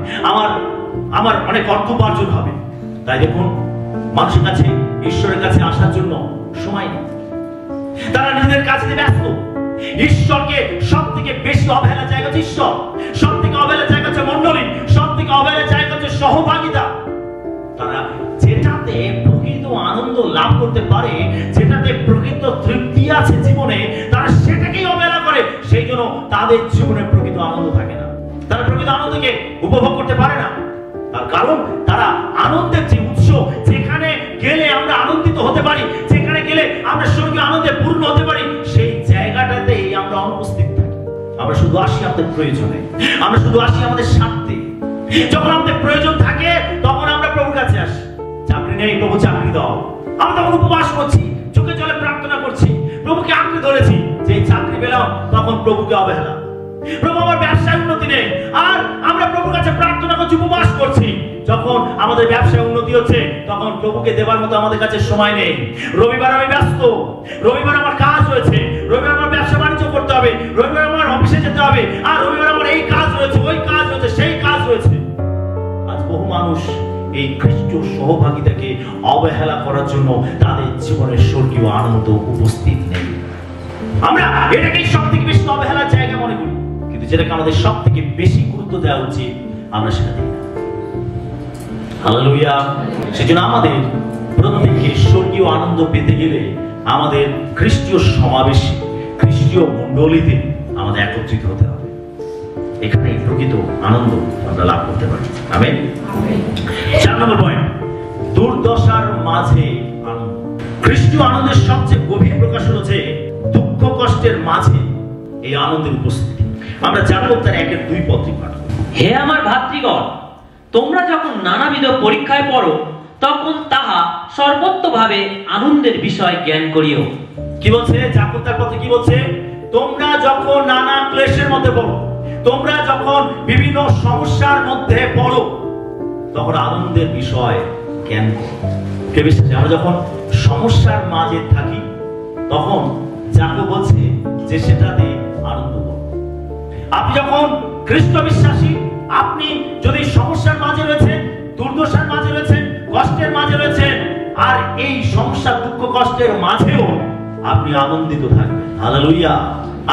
আমার অনেক অর্থ উপার্জন হবে। তাই দেখুন, মানুষের কাছে, ঈশ্বরের কাছে আসার জন্য সময় নেই, তারা নিজেদের কাছে ব্যস্ত। ঈশ্বরকে সব থেকে বেশি অবহেলা জায়গা হচ্ছে ঈশ্বর, সব থেকে অবহেলা জায়গা হচ্ছে মণ্ডলী, সব থেকে অবহেলা জায়গা হচ্ছে সহভাগিতা। তারা যেটাতে প্রকৃত আনন্দ লাভ করতে পারে, যেটাতে প্রকৃত তৃপ্তি আছে জীবনে, তারা সেটাকেই অবহেলা করে। সেই জন্য তাদের জীবনে প্রকৃত আনন্দ থাকে না, তারা প্রকৃত আনন্দকে উপভোগ করতে পারে না। তার কারণ তারা আনন্দের যে উৎস, যেখানে গেলে আমরা আনন্দিত হতে পারি, যেখানে গেলে আমরা স্বর্গীয় আনন্দে পূর্ণ হতে পারি, সেই জায়গাটাতেই আমরা অনুপস্থিত থাকি। আমরা শুধু আসি আমাদের প্রয়োজনে, আমরা শুধু আসি আমাদের স্বার্থে। যখন আমাদের প্রয়োজন থাকে, তখন আমরা প্রভুর কাছে আসি। চাকরি নেই, প্রভু চাকরি দাও। আমরা তখন উপবাস করছি, চোখে জলে প্রার্থনা করছি, প্রভুকে আঁকড়ে ধরেছি। যে চাকরি পেলাম, তখন প্রভুকে অবহেলা। প্রভু, আমার ব্যবসায় উন্নতি নেই, আর আমরা প্রভুর কাছে প্রার্থনা করছি, উপবাস করছি। যখন আমাদের ব্যবসায় উন্নতি হচ্ছে, তখন প্রভুকে দেবার মতো আমাদের কাছে সময় নেই। রবিবার আমি ব্যস্ত, রবিবার আমার কাজ রয়েছে, রবিবার আমার ব্যবসা বাণিজ্য করতে হবে, রবিবার আমার অফিসে যেতে হবে, আর রবিবার আমার এই কাজ রয়েছে, ওই কাজ রয়েছে, সেই কাজ রয়েছে। আজ বহু মানুষ এই খ্রিস্টীয় সহভাগিতাকে অবহেলা করার জন্য তাদের জীবনের স্বর্গীয় আনন্দ উপস্থিত নেই। আমরা এটাকে সব থেকে বেশি অবহেলার জায়গা মনে করি, কিন্তু যেটাকে আমাদের সব থেকে বেশি গুরুত্ব দেওয়া উচিত আমরা সেটা দিই না। হালেলুয়া। সেজন্য আমাদের প্রত্যেককে স্বর্গীয় আনন্দ পেতে গেলে আমাদের খ্রিস্টীয় সমাবেশে, খ্রিস্টীয় মণ্ডলীতে আমাদের একত্রিত হতে হবে। এখানে প্রকৃত আনন্দ আমরা লাভ করতে পারি। আমেন। 4 নম্বর পয়েন্ট, দুর্দশার মাঝে আনন্দ। খ্রিস্টীয় আনন্দের সবচেয়ে গভীর প্রকাশ হচ্ছে দুঃখ কষ্টের মাঝে এই আনন্দের উপস্থিতি। আমরা যাকব তার 1-2 পত্রী পাঠ করি। হে আমার ভাতৃগণ, তোমরা যখন নানাবিধ পরীক্ষায় পড়ো, তখন তাহা সর্বত্রভাবে আনন্দের বিষয় জ্ঞান করিও। কি বলছে যাকব তার পত্রে? কি বলছে? তোমরা যখন নানা ক্লেশের মধ্যে পড়ো, তোমরা যখন বিভিন্ন সমস্যার মধ্যে পড়ো, তখন আনন্দের বিষয় জ্ঞান করো। কে বিশ্বাসী? আমরা যখন সমস্যার মাঝে থাকি, তখন যাকব বলছে যে সেটাতে আনন্দ করো। আপনি যখন খ্রিস্ট বিশ্বাসী, আপনি যদি সমস্যার মাঝে রয়েছেন, দুর্দশার মাঝে রয়েছেন, কষ্টের মাঝে রয়েছেন, আর এই সমস্যা দুঃখ কষ্টের মাঝেও আপনি আনন্দিত থাকবেন। হালেলুয়া।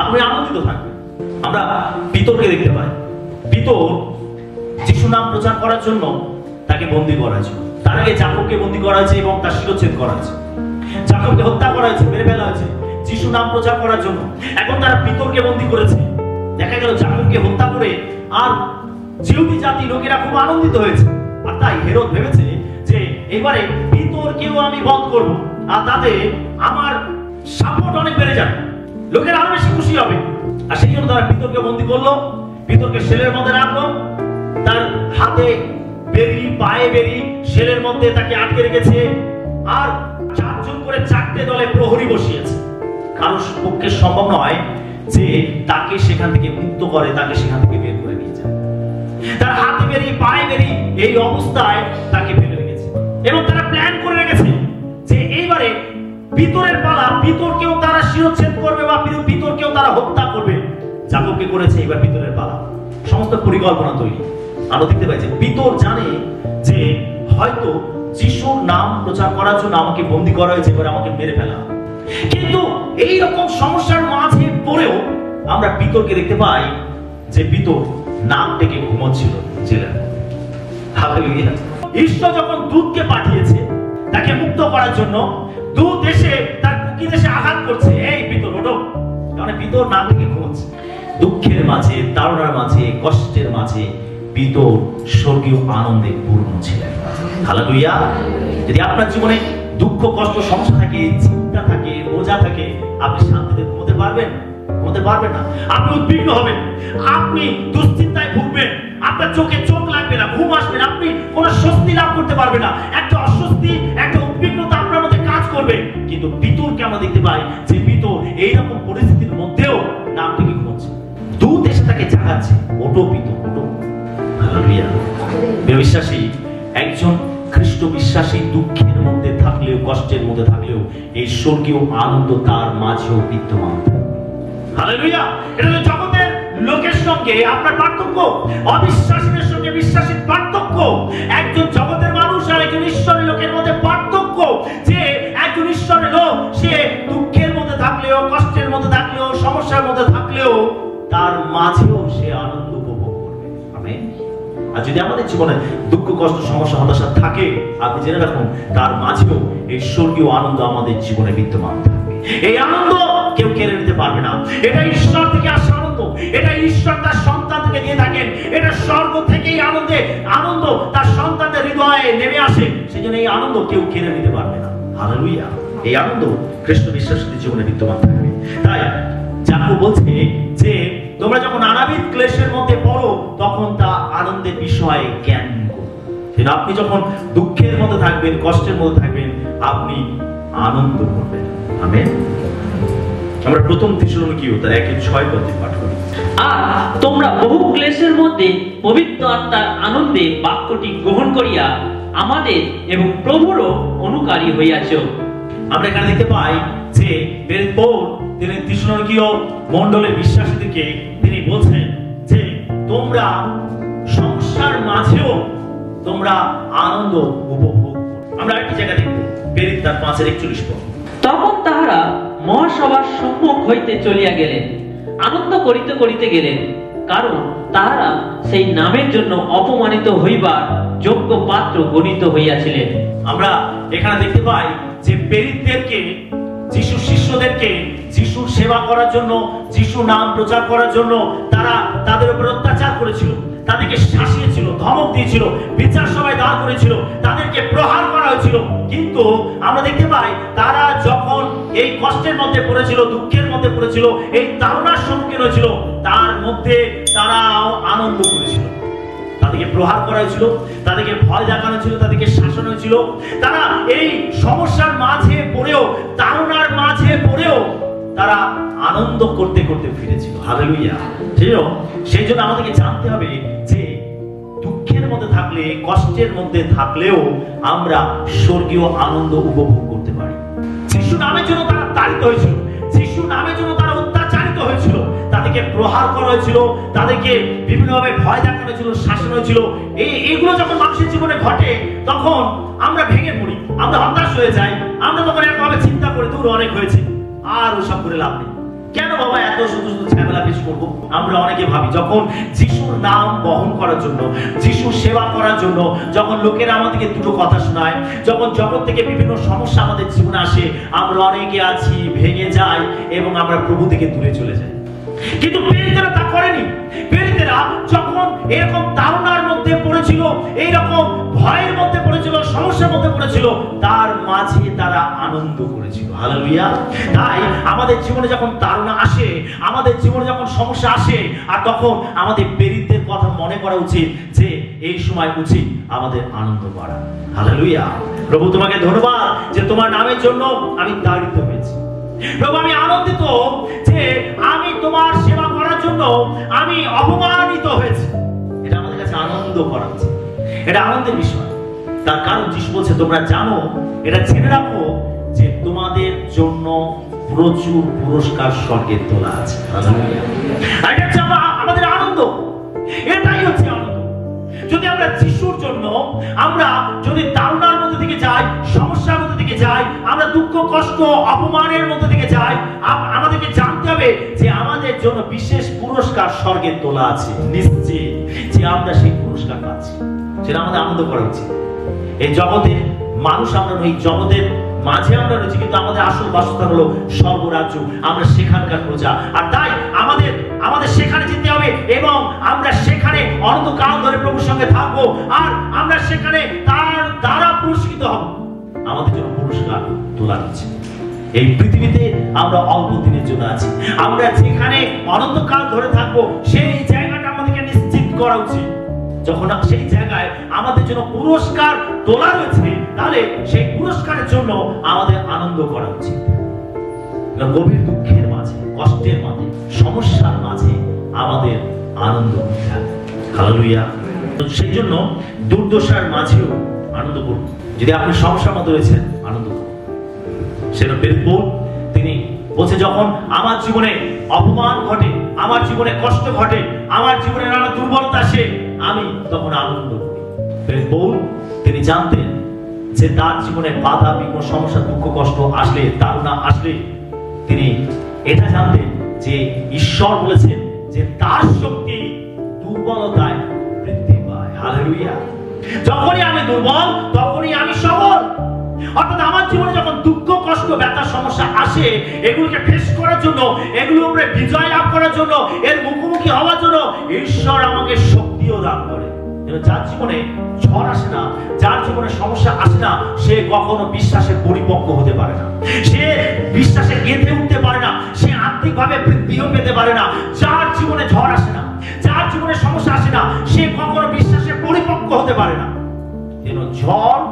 আপনি আনন্দিত থাকবেন। আমরা পিতরকে দেখতে পাই। পিতর যিশু নাম প্রচার করার জন্য তাকে বন্দী করা হয়েছে। তার আগে যাকবকে বন্দী করা হয়েছে এবং তার শিরচ্ছেদ করা হয়েছে। যাকবকে হত্যা করা হয়েছে, মেরে ফেলা হয়েছে যিশু নাম প্রচার করার জন্য। এখন তারা পিতরকে বন্দী করেছে। দেখা গেল যাকবকে হত্যা করে আর জিহুদি জাতি লোকেরা খুব আনন্দিত হয়েছে। আর তাই হেরোদ ভেবেছে যে এবারে পিতরকেও আমি বধ করব, আর তাতে আমার সাপোর্ট অনেক বেড়ে যাবে, লোকেরা আরো বেশি খুশি হবে। আর সেই জন্য তারা পিতরকে বন্দী করলো, পিতরকে সেলের মধ্যে রাখলো, তার হাতে বেরি, পায়ে বেরি, সেলের মধ্যে তাকে আটকে রেখেছে। আর 4 জন করে 4টে দলে প্রহরী বসিয়েছে। কারোর পক্ষে সম্ভব নয় যে তাকে সেখান থেকে মুক্ত করে, তাকে সেখান থেকে বের করে নিয়ে যায়। তার হাতে বেরি, পায়ে বেরি, এই অবস্থায় তাকে ফেলে রেখেছে। এবং তারা প্ল্যান করে রেখেছে যে এইবারে পিতরের পালা, পিতরকেও তারা শিরচ্ছেদ করবে বা পিতরকেও তারা হত্যা করবে। যাকবকে করেছে, এবার পিতরের পালা। সমস্ত পরিকল্পনা তৈরি। আমরা দেখতে পাই যে পিতর জানে যে হয়তো যিশুর নাম প্রচার করার জন্য আমাকে বন্দী করা হয়েছে, এবার আমাকে মেরে ফেলা। কিন্তু এই রকম সমস্যার মাঝে পড়েও আমরা পিতরকে দেখতে পাই যে পিতর নাম ডেকে ঘুমোচ্ছিল জেলের। হালেলুয়া। ঈশ্বর যখন দূতকে পাঠিয়েছে তাকে মুক্ত করার জন্য, দূত এসে তার কুকি দেশে আঘাত করছে, এই পিতর ওঠো, কারণ পিতর নাম ডেকে ঘুমোচ্ছে। দুঃখের মাঝে, তাড়নার মাঝে, কষ্টের মাঝে পিতর স্বর্গীয় আনন্দে পূর্ণ ছিলেন। হালেলুয়া। যদি আপনার জীবনে দুঃখ, কষ্ট, সমস্যা থাকে, চিন্তা থাকে, বোঝা থাকে, আপনি শান্তিতে ঘুমোতে পারবেন? ঘুমোতে পারবেন না। আপনি উদ্বিগ্ন হবেন, আপনি দুশ্চিন্তায় ভুগবেন, আপনার চোখে চোখ লাগবে না, ঘুম আসবে না, আপনি কোনো স্বস্তি লাভ করতে পারবেন না। একটা অস্বস্তি, একটা উদ্বিগ্নতা আপনার মধ্যে কাজ করবে। কিন্তু পিতরকে আমরা দেখতে পাই যে পিতর এইরকম পরিস্থিতির মধ্যেও নাম থেকে ঘুমোচ্ছে। দূত এসে তাকে জাগাচ্ছে, ওঠো পিতর, ওঠো। হালেলুয়া। বিশ্বাসী একজন খ্রিস্ট বিশ্বাসী দুঃখের মধ্যে থাকলেও, কষ্টের মধ্যে থাকলেও এই স্বর্গীয় আনন্দ তার মাঝেও বিদ্যমান। হালেলুয়া। এটা হলো জগতের লোকের সঙ্গে আপনার পার্থক্য, অবিশ্বাসীদের সঙ্গে বিশ্বাসীর পার্থক্য। একজন জগতের মানুষ আর একজন ঈশ্বরের লোকের মধ্যে পার্থক্য যে একজন ঈশ্বরের লোক সে দুঃখের মধ্যে থাকলেও, কষ্টের মধ্যে থাকলেও, সমস্যার মধ্যে থাকলেও তার মাঝেও সে আনন্দ উপভোগ করবে। আমেন। আর যদি আমাদের জীবনে দুঃখ, কষ্ট, সমস্যা, হতাশা থাকে, আপনি জেনে রাখুন তার মাঝেও এই স্বর্গীয় আনন্দ আমাদের জীবনে বিদ্যমান থাকবে। এই আনন্দ কেউ কেড়ে নিতে পারবে না। এটা ঈশ্বর থেকে আসা আনন্দ, এটা ঈশ্বর তার সন্তানকে দিয়ে থাকেন। এটা স্বর্গ থেকেই আনন্দ তার সন্তানদের হৃদয়ে নেমে আসে। সেজন্য এই আনন্দ কেউ কেড়ে নিতে পারবে না। হালেলুয়া। এই আনন্দ খ্রিস্ট বিশ্বাসীদের জীবনে বিদ্যমান থাকবে। তাই যাকব বলছে যে তোমরা যখন নানাবিধ ক্লেশের মধ্যে পড়ো, তখন তা আনন্দের বিষয়ে জ্ঞান করো। কিন্তু আপনি যখন দুঃখের মধ্যে থাকবেন, কষ্টের মধ্যে থাকবেন, আপনি আনন্দ করবেন। আমেন। আমরা প্রথম থেসলোনিকীয় তার 1:6 পদে পাঠ করি। আর তোমরা বহু ক্লেশের মধ্যে পবিত্র আত্মার আনন্দে বাক্যটি গ্রহণ করিয়া আমাদের এবং প্রভুরও অনুকারী হইয়াছ। আমরা এখানে দেখতে পাই যে পৌল তিনি থেসলোনিকীয় মণ্ডলের বিশ্বাসীদেরকে তিনি বলছেন যে তোমরা সমস্যার মাঝেও তোমরা আনন্দ উপভোগ করো। আমরা একটি জায়গা দেখবো, প্রেরিত তার 5:41 পদ। তখন তাহারা মহাসভার সম্মুখ হইতে চলিয়া গেলেন, আনন্দ করিতে করিতে গেলেন, কারণ তাহারা সেই নামের জন্য অপমানিত হইবার যোগ্য পাত্র গণিত হইয়াছিলেন। আমরা এখানে দেখতে পাই যে প্রেরিতদেরকে, যিশুর শিষ্যদেরকে যিশুর সেবা করার জন্য, যিশুর নাম প্রচার করার জন্য তারা তাদের উপর অত্যাচার করেছিল, তাদেরকে শাসিয়েছিল, ধমক দিয়েছিল, বিচার সভায় দাঁড় করেছিল, তাদেরকে প্রহার করা হয়েছিল। কিন্তু আমরা দেখতে পাই তারা যখন এই কষ্টের মধ্যে পড়েছিল, দুঃখের মধ্যে পড়েছিল, এই তাড়নার সম্মুখীন হয়েছিল, তার মধ্যে তারাও আনন্দ করেছিল। তাদেরকে প্রহার করা হয়েছিল, তাদেরকে ভয় দেখানো হয়েছিল, তাদেরকে শাসন হয়েছিল। তারা এই সমস্যার মাঝে পড়েও, তাড়নার মাঝে পড়েও তারা আনন্দ করতে করতে ফিরেছিল। হালেলুয়া। সেই জন্য আমাদেরকে জানতে হবে যে দুঃখের মধ্যে থাকলে, কষ্টের মধ্যে থাকলেও আমরা স্বর্গীয় আনন্দ উপভোগ করতে পারি। যিশু নামের জন্য তারা তাড়িত হয়েছিল, যিশু নামের জন্য তারা অত্যাচারিত হয়েছিল, তাদেরকে প্রহার করা হয়েছিল, তাদেরকে বিভিন্নভাবে ভয় দেখানো হয়েছিল, শাসন হয়েছিল। এইগুলো যখন মানুষের জীবনে ঘটে তখন আমরা ভেঙে পড়ি, আমরা হতাশ হয়ে যাই। আমরা তখন একভাবে চিন্তা করে দূর অনেক হয়েছে, আর ওসব করে লাভ নেই, কেন বাবা এত শুধু শুধু ঝামেলা পেশ করবো। আমরা অনেকে ভাবি যখন যিশুর নাম বহন করার জন্য, যিশুর সেবা করার জন্য যখন লোকেরা আমাদেরকে দুটো কথা শোনায়, যখন জগৎ থেকে বিভিন্ন সমস্যা আমাদের জীবনে আসে, আমরা অনেকে আছি ভেঙে যাই এবং আমরা প্রভু থেকে দূরে চলে যাই। কিন্তু প্রেরিতরা তা করেনি। প্রেরিতরা যখন এরকম তাড়নার মধ্যে পড়েছিল, এইরকম ভয়ের মধ্যে পড়েছিল, সমস্যার মধ্যে পড়েছিল, তার মাঝে তারা আনন্দ করেছিল। হালেলুয়া। তাই আমাদের জীবনে যখন তাড়না আসে, আমাদের জীবনে যখন সমস্যা আসে, আর তখন আমাদের প্রেরিতদের কথা মনে করা উচিত যে এই সময় উচিত আমাদের আনন্দ করা। হালেলুয়া। প্রভু তোমাকে ধন্যবাদ যে তোমার নামের জন্য আমি তাড়িত হয়েছি। প্রভু আমি আনন্দিত যে আমি তোমার সেবা করার জন্য আমি অপমানিত হয়েছি। এটা আমাদের কাছে আনন্দ করা উচিত, এটা আনন্দের বিষয়। তার কারণ যিশু বলছে তোমরা জানো, এটা জেনে রাখো যে তোমাদের জন্য প্রচুর পুরস্কার স্বর্গে তোলা আছে। আর এটা হচ্ছে আমাদের আনন্দ, এটাই হচ্ছে আনন্দ। যদি আমরা যিশুর জন্য, আমরা যদি তাড়নার মধ্যে থেকে যাই, সমস্যার মধ্যে থেকে যাই, আমরা দুঃখ কষ্ট অপমানের মধ্যে থেকে যাই, আমাদেরকে জানতে হবে যে আমাদের জন্য বিশেষ পুরস্কার স্বর্গে তোলা আছে। নিশ্চিত যে আমরা সেই পুরস্কার পাচ্ছি, সেটা আমাদের আনন্দ করা উচিত। এই জগতের মানুষ আমরা নই, জগতের মাঝে আমরা রয়েছি, কিন্তু আমাদের আসল বাসস্থান হলো স্বর্গরাজ্য, আমরা সেখানকার প্রজা। আর তাই আমাদের সেখানে যেতে হবে এবং আমরা সেখানে অনন্তকাল ধরে প্রভুর সঙ্গে থাকবো, আর আমরা সেখানে তার দ্বারা পুরস্কৃত হব। আমাদের জন্য পুরস্কার তোলা হচ্ছে। এই পৃথিবীতে আমরা অল্প দিনের জন্য আছি, আমরা যেখানে অনন্তকাল ধরে থাকবো সেই জায়গাটা আমাদেরকে নিশ্চিত করা উচিত। যখন সেই জায়গায় আমাদের জন্য পুরস্কার তোলা রয়েছে, তাহলে সেই পুরস্কারের জন্য আমাদের আনন্দ করা উচিত। গভীর দুঃখের মাঝে, কষ্টের মাঝে, সমস্যার মাঝে আমাদের আনন্দ হতে হবে। হালেলুয়া। সেই জন্য দুর্দশার মাঝেও আনন্দ করুন। যদি আপনি সমস্যার মধ্যে রয়েছেন, আনন্দ করুন। সেটা প্রেরিত তিনি বলছে যখন আমার জীবনে অপমান ঘটে, আমার জীবনে কষ্ট ঘটে, আমার জীবনে নানা দুর্বলতা আসে, আমি তখন আনন্দ করি। প্রেরিত তিনি জানতেন যে তার জীবনে বাধা বিঘ্ন, সমস্যা, দুঃখ কষ্ট আসলে, তাড়না আসলে তিনি এটা জানতেন যে ঈশ্বর বলেছেন যে তার শক্তি দুর্বলতায় বৃদ্ধি পায়। হালেলুয়া। যখনই আমি দুর্বল তখনই আমি সবল। অর্থাৎ আমার জীবনে যখন দুঃখ কষ্ট ব্যথা সমস্যা আসে, এগুলোকে ফেস করার জন্য, এগুলোর উপরে বিজয় লাভ করার জন্য, এর মুখোমুখি হওয়ার জন্য ঈশ্বর আমাকে শক্তিও দান করে। যার জীবনে ঝড় আসে না, যার জীবনে সমস্যা আসে না, সে কখনো বিশ্বাসে পরিপক্ক হতে পারে না, সে বিশ্বাসে গেঁথে উঠতে পারে না, সে আত্মিকভাবে বৃদ্ধিও পেতে পারে না। যার জীবনে ঝড় আসে না, যার জীবনে সমস্যা আসে না, সে কখনো বিশ্বাসে পরিপক্ক হতে পারে না। ঝড়,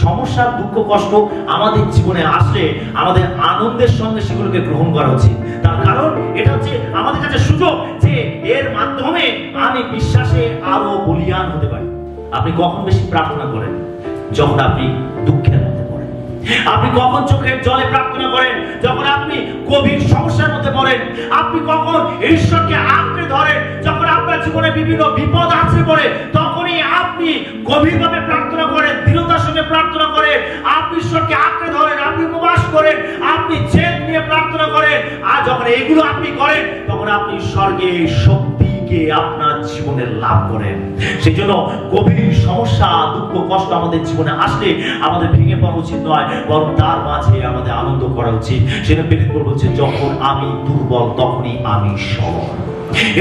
সমস্যা, দুঃখ কষ্ট আমাদের জীবনে আসলে আমাদের আনন্দের সঙ্গে সেগুলোকে গ্রহণ করা উচিত। তার কারণ এটা হচ্ছে আমাদের কাছে সুযোগ যে এর মাধ্যমে আমি বিশ্বাসে আরো বলিয়ান হতে পারি। আপনি কখন বেশি প্রার্থনা করেন? যখন আপনি দুঃখের মধ্যে পড়েন। আপনি কখন চোখের জলে প্রার্থনা করেন? যখন আপনি গভীর সমস্যার মধ্যে পড়েন। আপনি কখন ঈশ্বরকে আঁকড়ে ধরেন? যখন আপনার জীবনে বিভিন্ন বিপদ আছে পড়ে, তখনই আপনি গভীরভাবে প্রার্থনা করেন, দৃঢ়তার সঙ্গে প্রার্থনা করেন, আপনি ঈশ্বরকে আঁকড়ে ধরেন, আপনি উপবাস করেন, আপনি জেদ নিয়ে প্রার্থনা করেন। আর যখন এগুলো আপনি করেন, তখন আপনি স্বর্গে শক্তিকে আপনার জীবনে লাভ করেন। সেই জন্য গভীর সমস্যা, দুঃখ, কষ্ট আমাদের জীবনে আসলে আমাদের ভেঙে পড়া উচিত নয়, বরং তার মাঝে আমাদের আনন্দ করা উচিত। সেটা পেরিত বলছে, যখন আমি দুর্বল তখনই আমি সবল।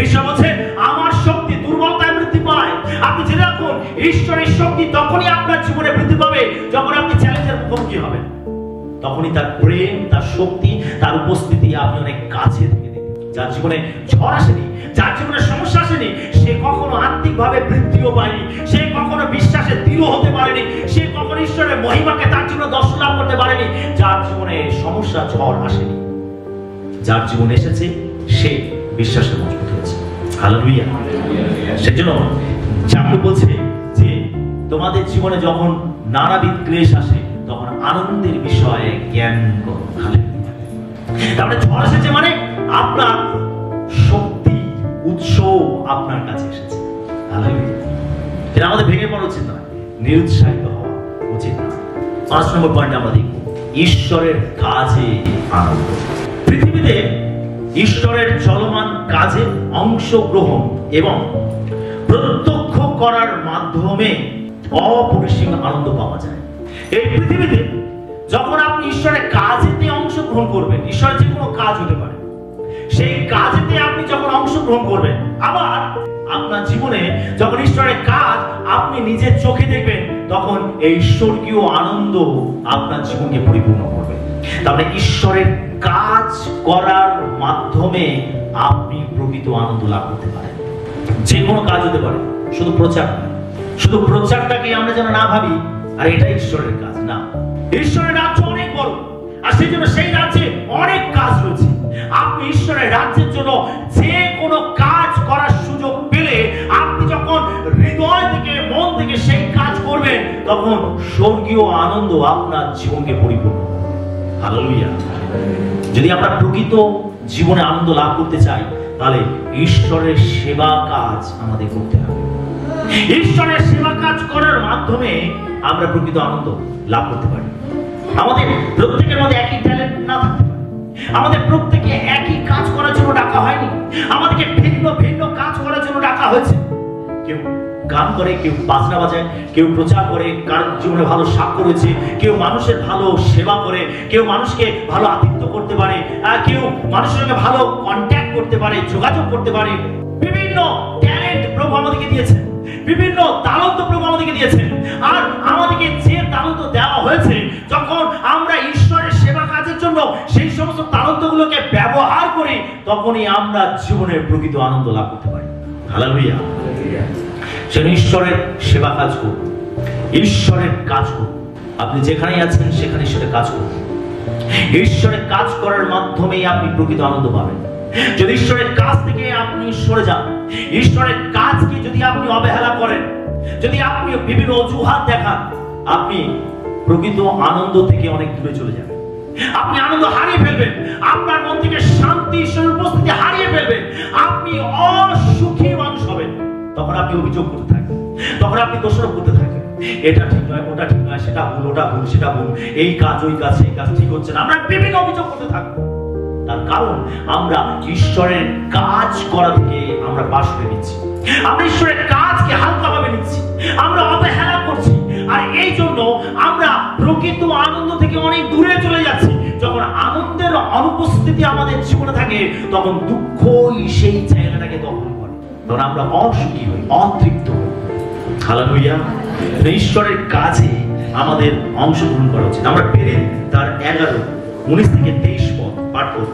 ঈশ্বর বলছে, আমার শক্তি দুর্বলতায় বৃদ্ধি পায়। আপনি জেনে রাখুন, ঈশ্বরের শক্তি তখনই আপনার জীবনে বৃদ্ধি পাবে যখন আপনি চ্যালেঞ্জের মুখোমুখি হবেন। তখনই তার প্রেম, তার শক্তি, তার উপস্থিতি আপনি অনেক কাছে থেকে দেখবেন। যার জীবনে ঝড় আসেনি, যার জীবনে সমস্যা আসেনি, সে কখনো আত্মিকভাবে বৃদ্ধিও পায়নি, সে কখনো বিশ্বাসে দৃঢ় হতে পারেনি, সে কখনো ঈশ্বরের মহিমাকে তার জীবনে দর্শন লাভ করতে পারেনি। যার জীবনে সমস্যা, ঝড় আসেনি, যার জীবনে এসেছে, সে বিশ্বাসে মজবুত হয়েছে। হালেলুয়া। সেজন্য যাকব বলছে যে তোমাদের জীবনে যখন নানাবিধ ক্লেশ আসে, তখন আনন্দের বিষয়ে জ্ঞান করো। হালেলুয়া। তারপরে ঝড় এসেছে মানে আপনার শক্তি, উৎস আপনার কাছে এসেছে। হালেলুয়া। এটা আমাদের ভেঙে পড়া উচিত নয়, নিরুৎসাহিত হওয়া উচিত নয়। 5 নম্বর পয়েন্টে আমরা দেখব ঈশ্বরের কাজে আনন্দ। পৃথিবীতে ঈশ্বরের চলমান কাজে অংশগ্রহণ এবং প্রত্যক্ষ করার মাধ্যমে অপরিসীম আনন্দ পাওয়া যায়। এই পৃথিবীতে যখন আপনি ঈশ্বরের কাজেতে অংশগ্রহণ করবেন, ঈশ্বরের যে কোনো কাজ হতে পারে, সেই কাজেতে আপনি যখন অংশগ্রহণ করবেন, আবার আপনার জীবনে যখন ঈশ্বরের কাজ আপনি নিজের চোখে দেখবেন, তখন এই স্বর্গীয় আনন্দ আপনার জীবনকে পরিপূর্ণ করবে। তাহলে ঈশ্বরের কাজ করার মাধ্যমে আপনি প্রকৃত আনন্দ লাভ করতে পারেন। যে কোনো কাজ হতে পারে, শুধু প্রচার নয়। শুধু প্রচারটাকে আমরা যেন না ভাবি আর এটা ঈশ্বরের কাজ না। ঈশ্বরের রাজ্য অনেক বড়, আর সেই জন্য সেই রাজ্যে অনেক কাজ রয়েছে। আপনি ঈশ্বরের রাজ্যের জন্য যে কোনো কাজ করার সুযোগ পেলে, আপনি যখন হৃদয় থেকে, মন থেকে সেই কাজ করবেন, তখন স্বর্গীয় আনন্দ আপনার জীবনকে পরিপূর্ণ করবে। হালেলুয়া। যদি আমরা প্রকৃত জীবনে আনন্দ লাভ করতে চাই, তাহলে ঈশ্বরের সেবা কাজ আমাদের করতে হবে। ঈশ্বরের সেবা কাজ করার মাধ্যমে আমরা প্রকৃত আনন্দ লাভ করতে পারি। আমাদের প্রত্যেকের মধ্যে একই ট্যালেন্ট না থাকতে পারে, আমাদের প্রত্যেকে একই কাজ করার জন্য ডাকা হয়নি, আমাদেরকে ভিন্ন ভিন্ন কাজ করার জন্য ডাকা হয়েছে। কেউ গান করে, কেউ বাজনা বাজায়, কেউ প্রচার করে, কার জীবনে ভালো সাক্ষ্য রয়েছে, কেউ মানুষের ভালো সেবা করে, কেউ মানুষকে ভালো আতিথ্য করতে পারে, কেউ মানুষের সঙ্গে ভালো কন্ট্যাক্ট করতে পারে, যোগাযোগ করতে পারে। বিভিন্ন ট্যালেন্ট প্রভু আমাদেরকে দিয়েছেন, বিভিন্ন তালন্ত প্রভু আমাদেরকে দিয়েছেন। আর আমাদেরকে যে তালন্ত দেওয়া হয়েছে, যখন আমরা ঈশ্বরের সেবা কাজের জন্য সেই সমস্ত তালন্তগুলোকে ব্যবহার করি, তখনই আমরা জীবনের প্রকৃত আনন্দ লাভ করতে পারি। হালেলুয়া। সেজন্য ঈশ্বরের সেবা কাজ করুন, ঈশ্বরের কাজ করুন। আপনি যেখানেই আছেন সেখানে ঈশ্বরের কাজ করুন। ঈশ্বরের কাজ করার মাধ্যমেই আপনি প্রকৃত আনন্দ পাবেন। যদি ঈশ্বরের কাজ থেকে আপনি সরে যান, ঈশ্বরের কাজকে যদি আপনি অবহেলা করেন, যদি আপনি বিভিন্ন অজুহাত দেখান, আপনি প্রকৃত আনন্দ থেকে অনেক দূরে চলে যাবেন। আপনি আনন্দ হারিয়ে ফেলবেন, আপনার মন থেকে শান্তি, ঈশ্বরের উপস্থিতি হারিয়ে ফেলবেন। আপনি অসুখী মানুষ হবেন। তখন আপনি অভিযোগ করতে থাকবেন, তখন আপনি দোষারোপ করতে থাকবেন, এটা ঠিক নয়, ওটা ঠিক নয়, সেটা ভুল, ওটা ভুল, সেটা ভুল, এই কাজ ওই কাজ, সেই কাজ ঠিক হচ্ছে না। আমরা বিভিন্ন অভিযোগ করতে থাকবো। তার কারণ আমরা ঈশ্বরের কাজ করা থেকে আমরা পাশ হয়ে নিচ্ছি, আমরা ঈশ্বরের কাজকে হালকাভাবে নিচ্ছি, আমরা অবহেলা করছি। আর এই জন্য আমরা প্রকৃত আনন্দ থেকে অনেক দূরে চলে যাচ্ছি। যখন আনন্দের অনুপস্থিতি আমাদের জীবনে থাকে, তখন দুঃখই সেই জায়গাটাকে দখল করে, তখন আমরা অসুখী হই, অতৃপ্ত হই। হালেলুয়া। ঈশ্বরের কাজে আমাদের অংশগ্রহণ করা উচিত। আমরা পেরে তার 11, 19 থেকে 23 পদ পাঠ করব।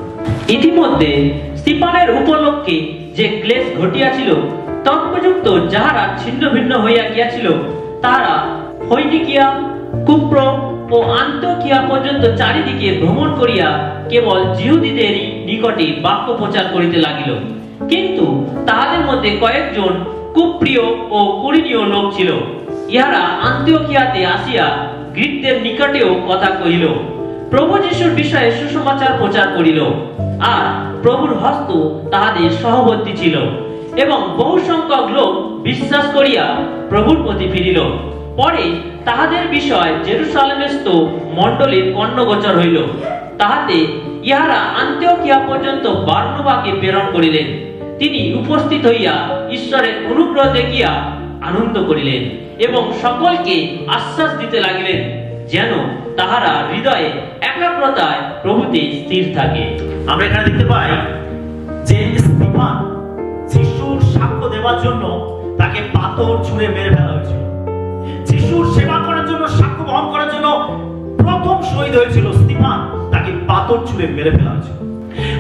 ইতিমধ্যে স্তিফানের উপলক্ষে যে ক্লেশ ঘটিয়াছিল, তৎপযুক্ত যাহারা ছিন্ন ভিন্ন হইয়া গিয়াছিল, তাহারা ফৈনিকিয়া, কুপ্র ও আন্তোকিয়া পর্যন্ত চারিদিকে ভ্রমণ করিয়া কেবল জিহুদীদেরই নিকটে বাক্য প্রচার করিতে লাগিল। কিন্তু তাহাদের মধ্যে কয়েকজন কুপ্রিয় ও কুলীনীয় লোক ছিল। ইহারা আন্তোকিয়াতে আসিয়া গ্রীকদের নিকটেও কথা কহিল, প্রভু যিশুর বিষয়ে সুসমাচার প্রচার করিল, আর প্রভুর হস্ত তাহাদের সহবর্তী ছিল। এবং বহু সংখ্যক লোক বিশ্বাস করিয়া প্রভুর প্রতি ফিরিল। পরে তাহাদের বিষয় জেরুসালেমস্থ মণ্ডলীর কর্ণগোচর হইল। তাহাতে ইহারা আন্তিওকিয়া পর্যন্ত বারনাবাকে প্রেরণ করিলেন। তিনি উপস্থিত হইয়া ঈশ্বরের অনুগ্রহ দেখিয়া আনন্দ করিলেন এবং সকলকে আশ্বাস দিতে লাগিলেন যেন তাহারা হৃদয়ে একাগ্রতায় প্রভুতে স্থির থাকে। আমরা এখানে দেখতে পাই যে স্তিফান যিশুর সাক্ষ্য দেওয়ার জন্য তাকে পাথর ছুঁড়ে মেরে ফেলা হয়েছিল। যিশুর সেবা করার জন্য, সাক্ষ্য বহন করার জন্য প্রথম শহীদ হয়েছিল স্তিফান, তাকে পাথর ছুঁড়ে মেরে ফেলা হয়েছিল।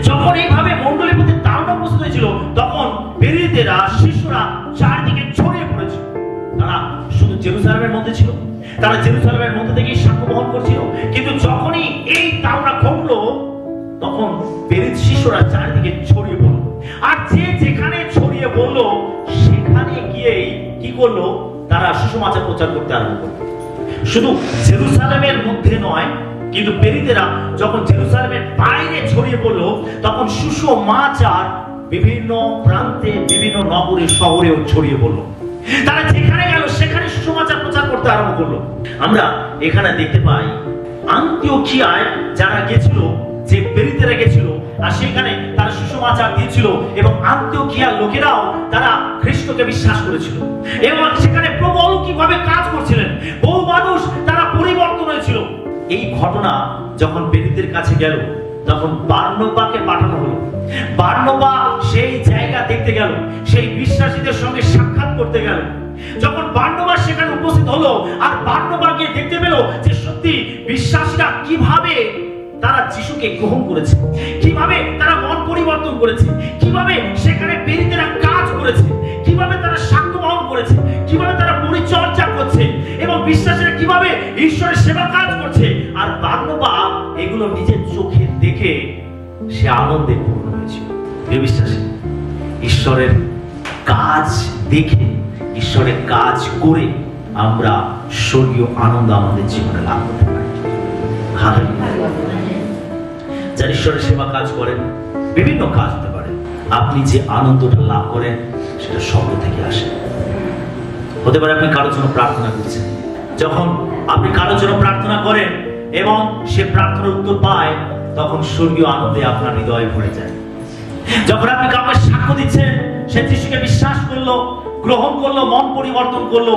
যখন এইভাবে মণ্ডলীর মধ্যে তাড়না উপস্থিত হয়েছিল, তখন প্রেরিতেরা, শিষ্যরা চারদিকে ছড়িয়ে পড়েছিল। তারা শুধু জেরুজালেমের মধ্যে ছিল, তারা জেরুজালেমের মধ্যে থেকেই সাক্ষ্য বহন করছিল। কিন্তু যখনই এই তাড়না ঘটলো, তখন প্রেরিত শিষ্যরা চারদিকে ছড়িয়ে পড়ল। আর যে যেখানে ছড়িয়ে পড়লো, সেখানে গিয়েই কি করলো? তারা সুসমাচার প্রচার করতে আরম্ভ করলো। শুধু জেরুজালেমের মধ্যে নয়, কিন্তু প্রেরিতেরা যখন জেরুজালেমের বাইরে ছড়িয়ে পড়লো, তখন সুসমাচার বিভিন্ন প্রান্তে, বিভিন্ন নগরে, শহরেও ছড়িয়ে পড়লো। তারা যেখানে গেল সেখানে সুসমাচার প্রচার করতে আরম্ভ করলো। আমরা এখানে দেখতে পাই আন্তিওকিয়ায় যারা গেছিল, যে প্রেরিতেরা গেছিল, আর সেখানে তারা সুসমাচার দিয়েছিল এবং আন্তিওকিয়ার লোকেরাও তারা খ্রিস্টকে বিশ্বাস করেছিল এবং সেখানে প্রভু অলৌকিকভাবে কাজ করছিলেন। বহু মানুষ তারা পরিবর্তন হয়েছিল। এই ঘটনা যখন প্রেরিতের কাছে গেল, তখন বারনাবাকে পাঠানো হলো। বারনাবা সেই জায়গা দেখতে গেল, সেই বিশ্বাসীদের সঙ্গে সাক্ষাৎ করতে গেল। যখন বারনাবা সেখানে উপস্থিত হলো, আর বারনাবা গিয়ে দেখতে পেল যে সত্যি বিশ্বাসীরা কিভাবে তারা যিশুকে গ্রহণ করেছে, কিভাবে তারা মন পরিবর্তন করেছে, কিভাবে সেখানে প্রেরিতেরা কাজ করেছে, কিভাবে তারা সাক্ষ্য বহন করেছে, কিভাবে তারা পরিচর্যা করছে এবং বিশ্বাসীরা কিভাবে ঈশ্বরের সেবা কাজ করছে। আর বারনাবা এগুলো নিজের চোখে দেখে সে আনন্দে পূর্ণ হয়েছিল। প্রিয় বিশ্বাসী, ঈশ্বরের কাজ দেখে, ঈশ্বরের কাজ করে আমরা স্বর্গীয় আনন্দ আমাদের জীবনে লাভ করতে পারি। হালেলুয়া। যারা ঈশ্বরের সেবা কাজ করেন, বিভিন্ন কাজ হতে পারে, আপনি যে আনন্দটা লাভ করেন সেটা স্বর্গ থেকে আসে। হতে পারে আপনি কারোর জন্য প্রার্থনা করছেন। যখন আপনি কারোর জন্য প্রার্থনা করেন এবং সে প্রার্থনার উত্তর পায়, তখন স্বর্গীয় আনন্দে আপনার হৃদয় ভরে যায়। যখন আপনি কাউকে সাক্ষ্য দিচ্ছেন, সে যিশুকে বিশ্বাস করলো, গ্রহণ করলো, মন পরিবর্তন করলো,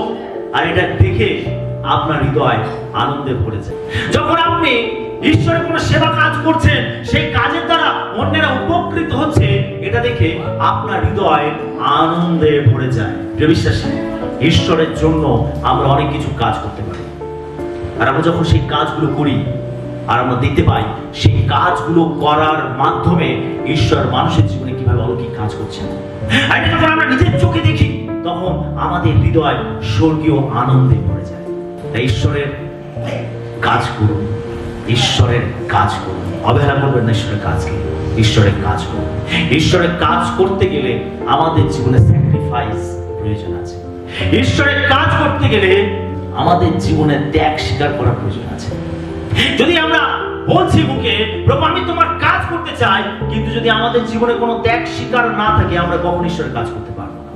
আর এটা দেখে আপনার হৃদয় আনন্দে ভরে যায়। যখন আপনি ঈশ্বরের কোন সেবা কাজ করছেন, সেই কাজের দ্বারা অন্যেরা উপকৃত হচ্ছে, এটা দেখে আপনার হৃদয় আনন্দে ভরে যায়। প্রিয় বিশ্বাসী, ঈশ্বরের জন্য আমরা অনেক কিছু কাজ করতে পারি, আর আমরা যখন সেই কাজগুলো করি আর আমরা দেখতে পাই সেই কাজগুলো করার মাধ্যমে ঈশ্বর মানুষের জীবনে কিভাবে অলৌকিক কাজ করছেন, আর এটা যখন আমরা নিজের চোখে দেখি, তখন আমাদের হৃদয় স্বর্গীয় আনন্দে ভরে যায়। তাই ঈশ্বরের কাজ করুন, ঈশ্বরের কাজ করুন, অবহেলা করবেন না ঈশ্বরের কাজকে। ঈশ্বরের কাজ করুন। ঈশ্বরের কাজ করতে গেলে আমাদের জীবনে স্যাক্রিফাইস প্রয়োজন আছে। ঈশ্বরের কাজ করতে গেলে আমাদের জীবনে ত্যাগ স্বীকার করার প্রয়োজন আছে। যদি আমরা বলছি মুখে, প্রভু আমি তোমার কাজ করতে চাই, কিন্তু যদি আমাদের জীবনে কোনো ত্যাগ স্বীকার না থাকে, আমরা কখনো ঈশ্বরের কাজ করতে পারবো না।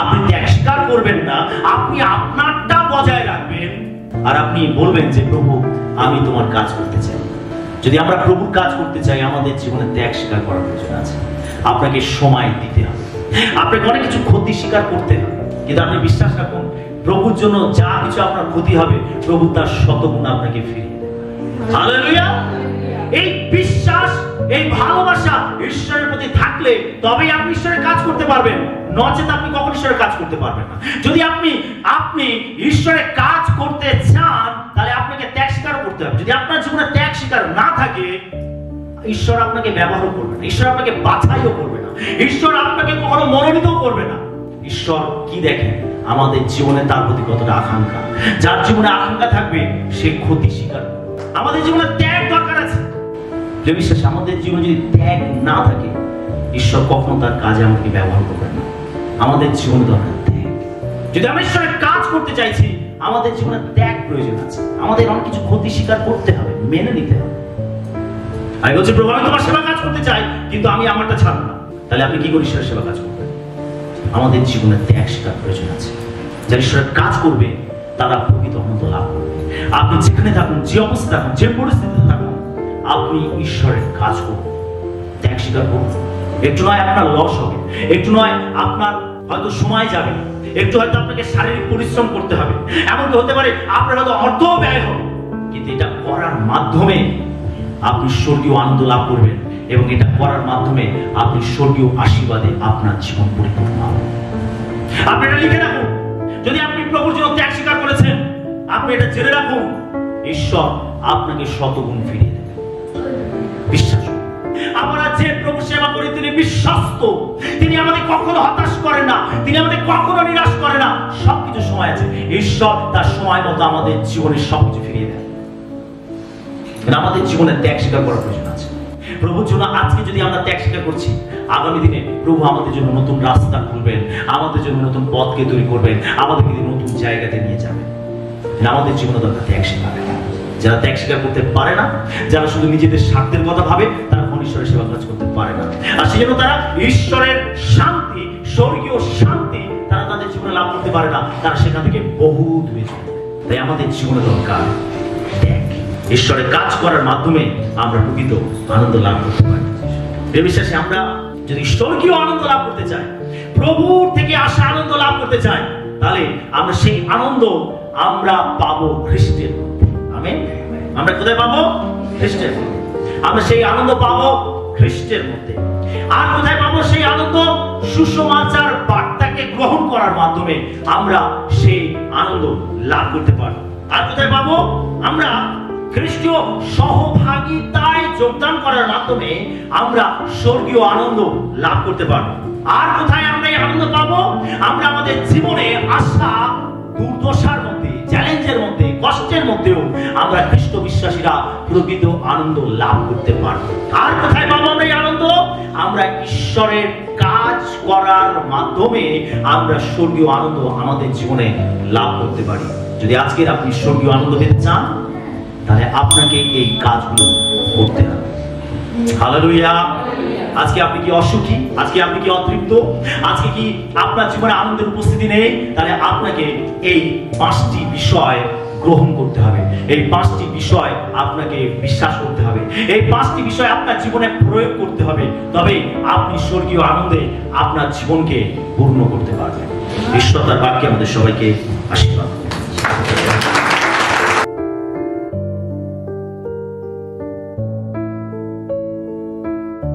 আপনি ত্যাগ স্বীকার করবেন না, আপনি আপনারটা বজায় রাখবেন, আর আপনি বলবেন যে প্রভু আমি তোমার কাজ করতে চাই। যদি আমরা প্রভুর কাজ করতে চাই, আমাদের জীবনে ত্যাগ স্বীকার করার প্রয়োজন আছে। আপনাকে সময় দিতে হবে, আপনাকে অনেক কিছু ক্ষতি স্বীকার করতে হবে, কিন্তু আপনি বিশ্বাস রাখুন, প্রভুর জন্য যা কিছু আপনার ক্ষতি হবে, প্রভু তার শতগুণ আপনাকে ফিরিয়ে দেবে। হালেলুয়া। এই বিশ্বাস, এই ভালোবাসা ঈশ্বরের প্রতি থাকলে তবেই আপনি ঈশ্বরের কাজ করতে পারবেন, নচেত আপনি কখনো ঈশ্বরের কাজ করতে পারবেন না। যদি আপনি ঈশ্বরের কাজ করতে চান, তাহলে আপনাকে ত্যাগ স্বীকার করতে হবে। যদি আপনার জীবনে ত্যাগ স্বীকার না থাকে, ঈশ্বর আপনাকে ব্যবহার করবে না, ঈশ্বর আপনাকে বাছাইও করবে না, ঈশ্বর আপনাকে কখনো মনোনীত করবে না। ঈশ্বর কি দেখেন? আমাদের জীবনে তার প্রতি কতটা আকাঙ্ক্ষা। যার জীবনে আকাঙ্ক্ষা থাকবে, সে ক্ষতি স্বীকার করবে। আমাদের জীবনে ত্যাগ দরকার আছে। যে বিশ্বাস, আমাদের জীবনে যদি ত্যাগ না থাকে, ঈশ্বর কখনো তার কাজে আমাকে ব্যবহার করবে না। আমাদের জীবনে দরকার ত্যাগ। যদি আমরা ঈশ্বরের কাজ করতে চাইছি, আমাদের জীবনে ত্যাগ প্রয়োজন আছে। আমাদের অনেক কিছু ক্ষতি স্বীকার করতে হবে, মেনে নিতে হবে। আমি বলছি প্রভু আমি তোমার সেবা কাজ করতে চাই, কিন্তু আমি আমারটা ছাড়ব না। তাহলে আপনি কি করে ঈশ্বরের সেবা কাজ করবেন? আমাদের জীবনে ত্যাগ স্বীকার প্রয়োজন আছে। যারা ঈশ্বরের কাজ করবে তারা প্রকৃত আনন্দ লাভ করবে। আপনি যেখানে থাকুন, যে অবস্থা থাকুন, যে পরিস্থিতিতে থাকুন, আপনি ঈশ্বরের কাজ করুন, ত্যাগ স্বীকার করুন। একটু নয় আপনার লস হবে, একটু নয় আপনার হয়তো সময় যাবে, একটু হয়তো আপনাকে শারীরিক পরিশ্রম করতে হবে, এমনকি হতে পারে আপনার হয়তো অর্থও ব্যয় হবে, কিন্তু এটা করার মাধ্যমে আপনি স্বর্গীয় আনন্দ লাভ করবেন এবং এটা করার মাধ্যমে আপনি স্বর্গীয় আশীর্বাদে আপনার জীবন পরিপূর্ণ হবে। আপনি এটা লিখে রাখুন, যদি আপনি প্রভুর জন্য ত্যাগ স্বীকার করেছেন, আপনি এটা জেনে রাখুন, ঈশ্বর আপনাকে শতগুণ ফিরিয়ে দেবেন। বিশ্বাস, আমরা যে প্রভু সেবা করি তিনি বিশ্বস্ত, তিনি আমাদের কখনো হতাশ করেন না, তিনি আমাদের কখনো নিরাশ করেন না। সবকিছু সময় আছে, ঈশ্বর তার সময় মতো আমাদের জীবনে সবকিছু ফিরিয়ে দেন। আমাদের জীবনে ত্যাগ স্বীকার করার প্রয়োজন আছে। প্রভুর জন্য আজকে যদি আমরা ত্যাগ স্বীকার করছি, আগামী দিনে প্রভু আমাদের জন্য নতুন রাস্তা খুলবেন, আমাদের জন্য নতুন পথকে তৈরি করবেন, আমাদেরকে নতুন জায়গাতে নিয়ে যাবেন। আমাদের জীবনে দরকার ত্যাগ স্বীকার। যারা ত্যাগ স্বীকার করতে পারে না, যারা শুধু নিজেদের স্বার্থের কথা ভাবে, তারা ঈশ্বরের সেবা কাজ করতে পারে না। আর সেজন্য তারা ঈশ্বরের শান্তি, স্বর্গীয় শান্তি তারা তাদের জীবনে লাভ করতে পারে না, তারা সেখান থেকে বহু দূরে চলে। তাই আমাদের জীবনে দরকার ত্যাগ। ঈশ্বরের কাজ করার মাধ্যমে আমরা প্রকৃত আনন্দ লাভ করতে পারি। এই বিশ্বাসে আমরা যদি স্বর্গীয় আনন্দ লাভ করতে চাই, প্রভুর থেকে আসা আনন্দ লাভ করতে চাই, তাহলে আমরা সেই আনন্দ আমরা পাবো খ্রিস্টের মধ্যে। আমেন। আমরা কোথায় পাবো? খ্রিস্টের মধ্যে। আমরা সেই আনন্দ পাবো খ্রিস্টের মধ্যে। আর কোথায় পাবো সেই আনন্দ? সুসমাচার বার্তাকে গ্রহণ করার মাধ্যমে আমরা সেই আনন্দ লাভ করতে পারবো। আর কোথায় পাবো? আমরা খ্রিস্টীয় সহভাগিতায় যোগদান করার মাধ্যমে আমরা স্বর্গীয় আনন্দ লাভ করতে পারবো। আর কোথায় আমরা এই আনন্দ পাবো? আমরা আমাদের জীবনে আসা দুর্দশার মধ্যে, চ্যালেঞ্জের মধ্যে, কষ্টের মধ্যেও আমরা খ্রিস্ট বিশ্বাসীরা প্রকৃত আনন্দ লাভ করতে পারবো। আর কোথায় পাবো আমরা এই আনন্দ? আমরা ঈশ্বরের কাজ করার মাধ্যমে আমরা স্বর্গীয় আনন্দ আমাদের জীবনে লাভ করতে পারি। যদি আজকের আপনি স্বর্গীয় আনন্দ পেতে চান, তাহলে আপনাকে এই কাজগুলো করতে হবে। হালেলুয়া। আজকে আপনি কি অসুখী? আজকে আপনি কি অতৃপ্ত? আজকে কি আপনার জীবনে আনন্দের উপস্থিতি নেই? তাহলে আপনাকে এই 5টি বিষয় গ্রহণ করতে হবে, এই 5টি বিষয় আপনাকে বিশ্বাস করতে হবে, এই 5টি বিষয় আপনার জীবনে প্রয়োগ করতে হবে। তবে আপনি স্বর্গীয় আনন্দে আপনার জীবনকে পূর্ণ করতে পারবেন। ঈশ্বর তার বাক্যে আমাদের সবাইকে আশীর্বাদ।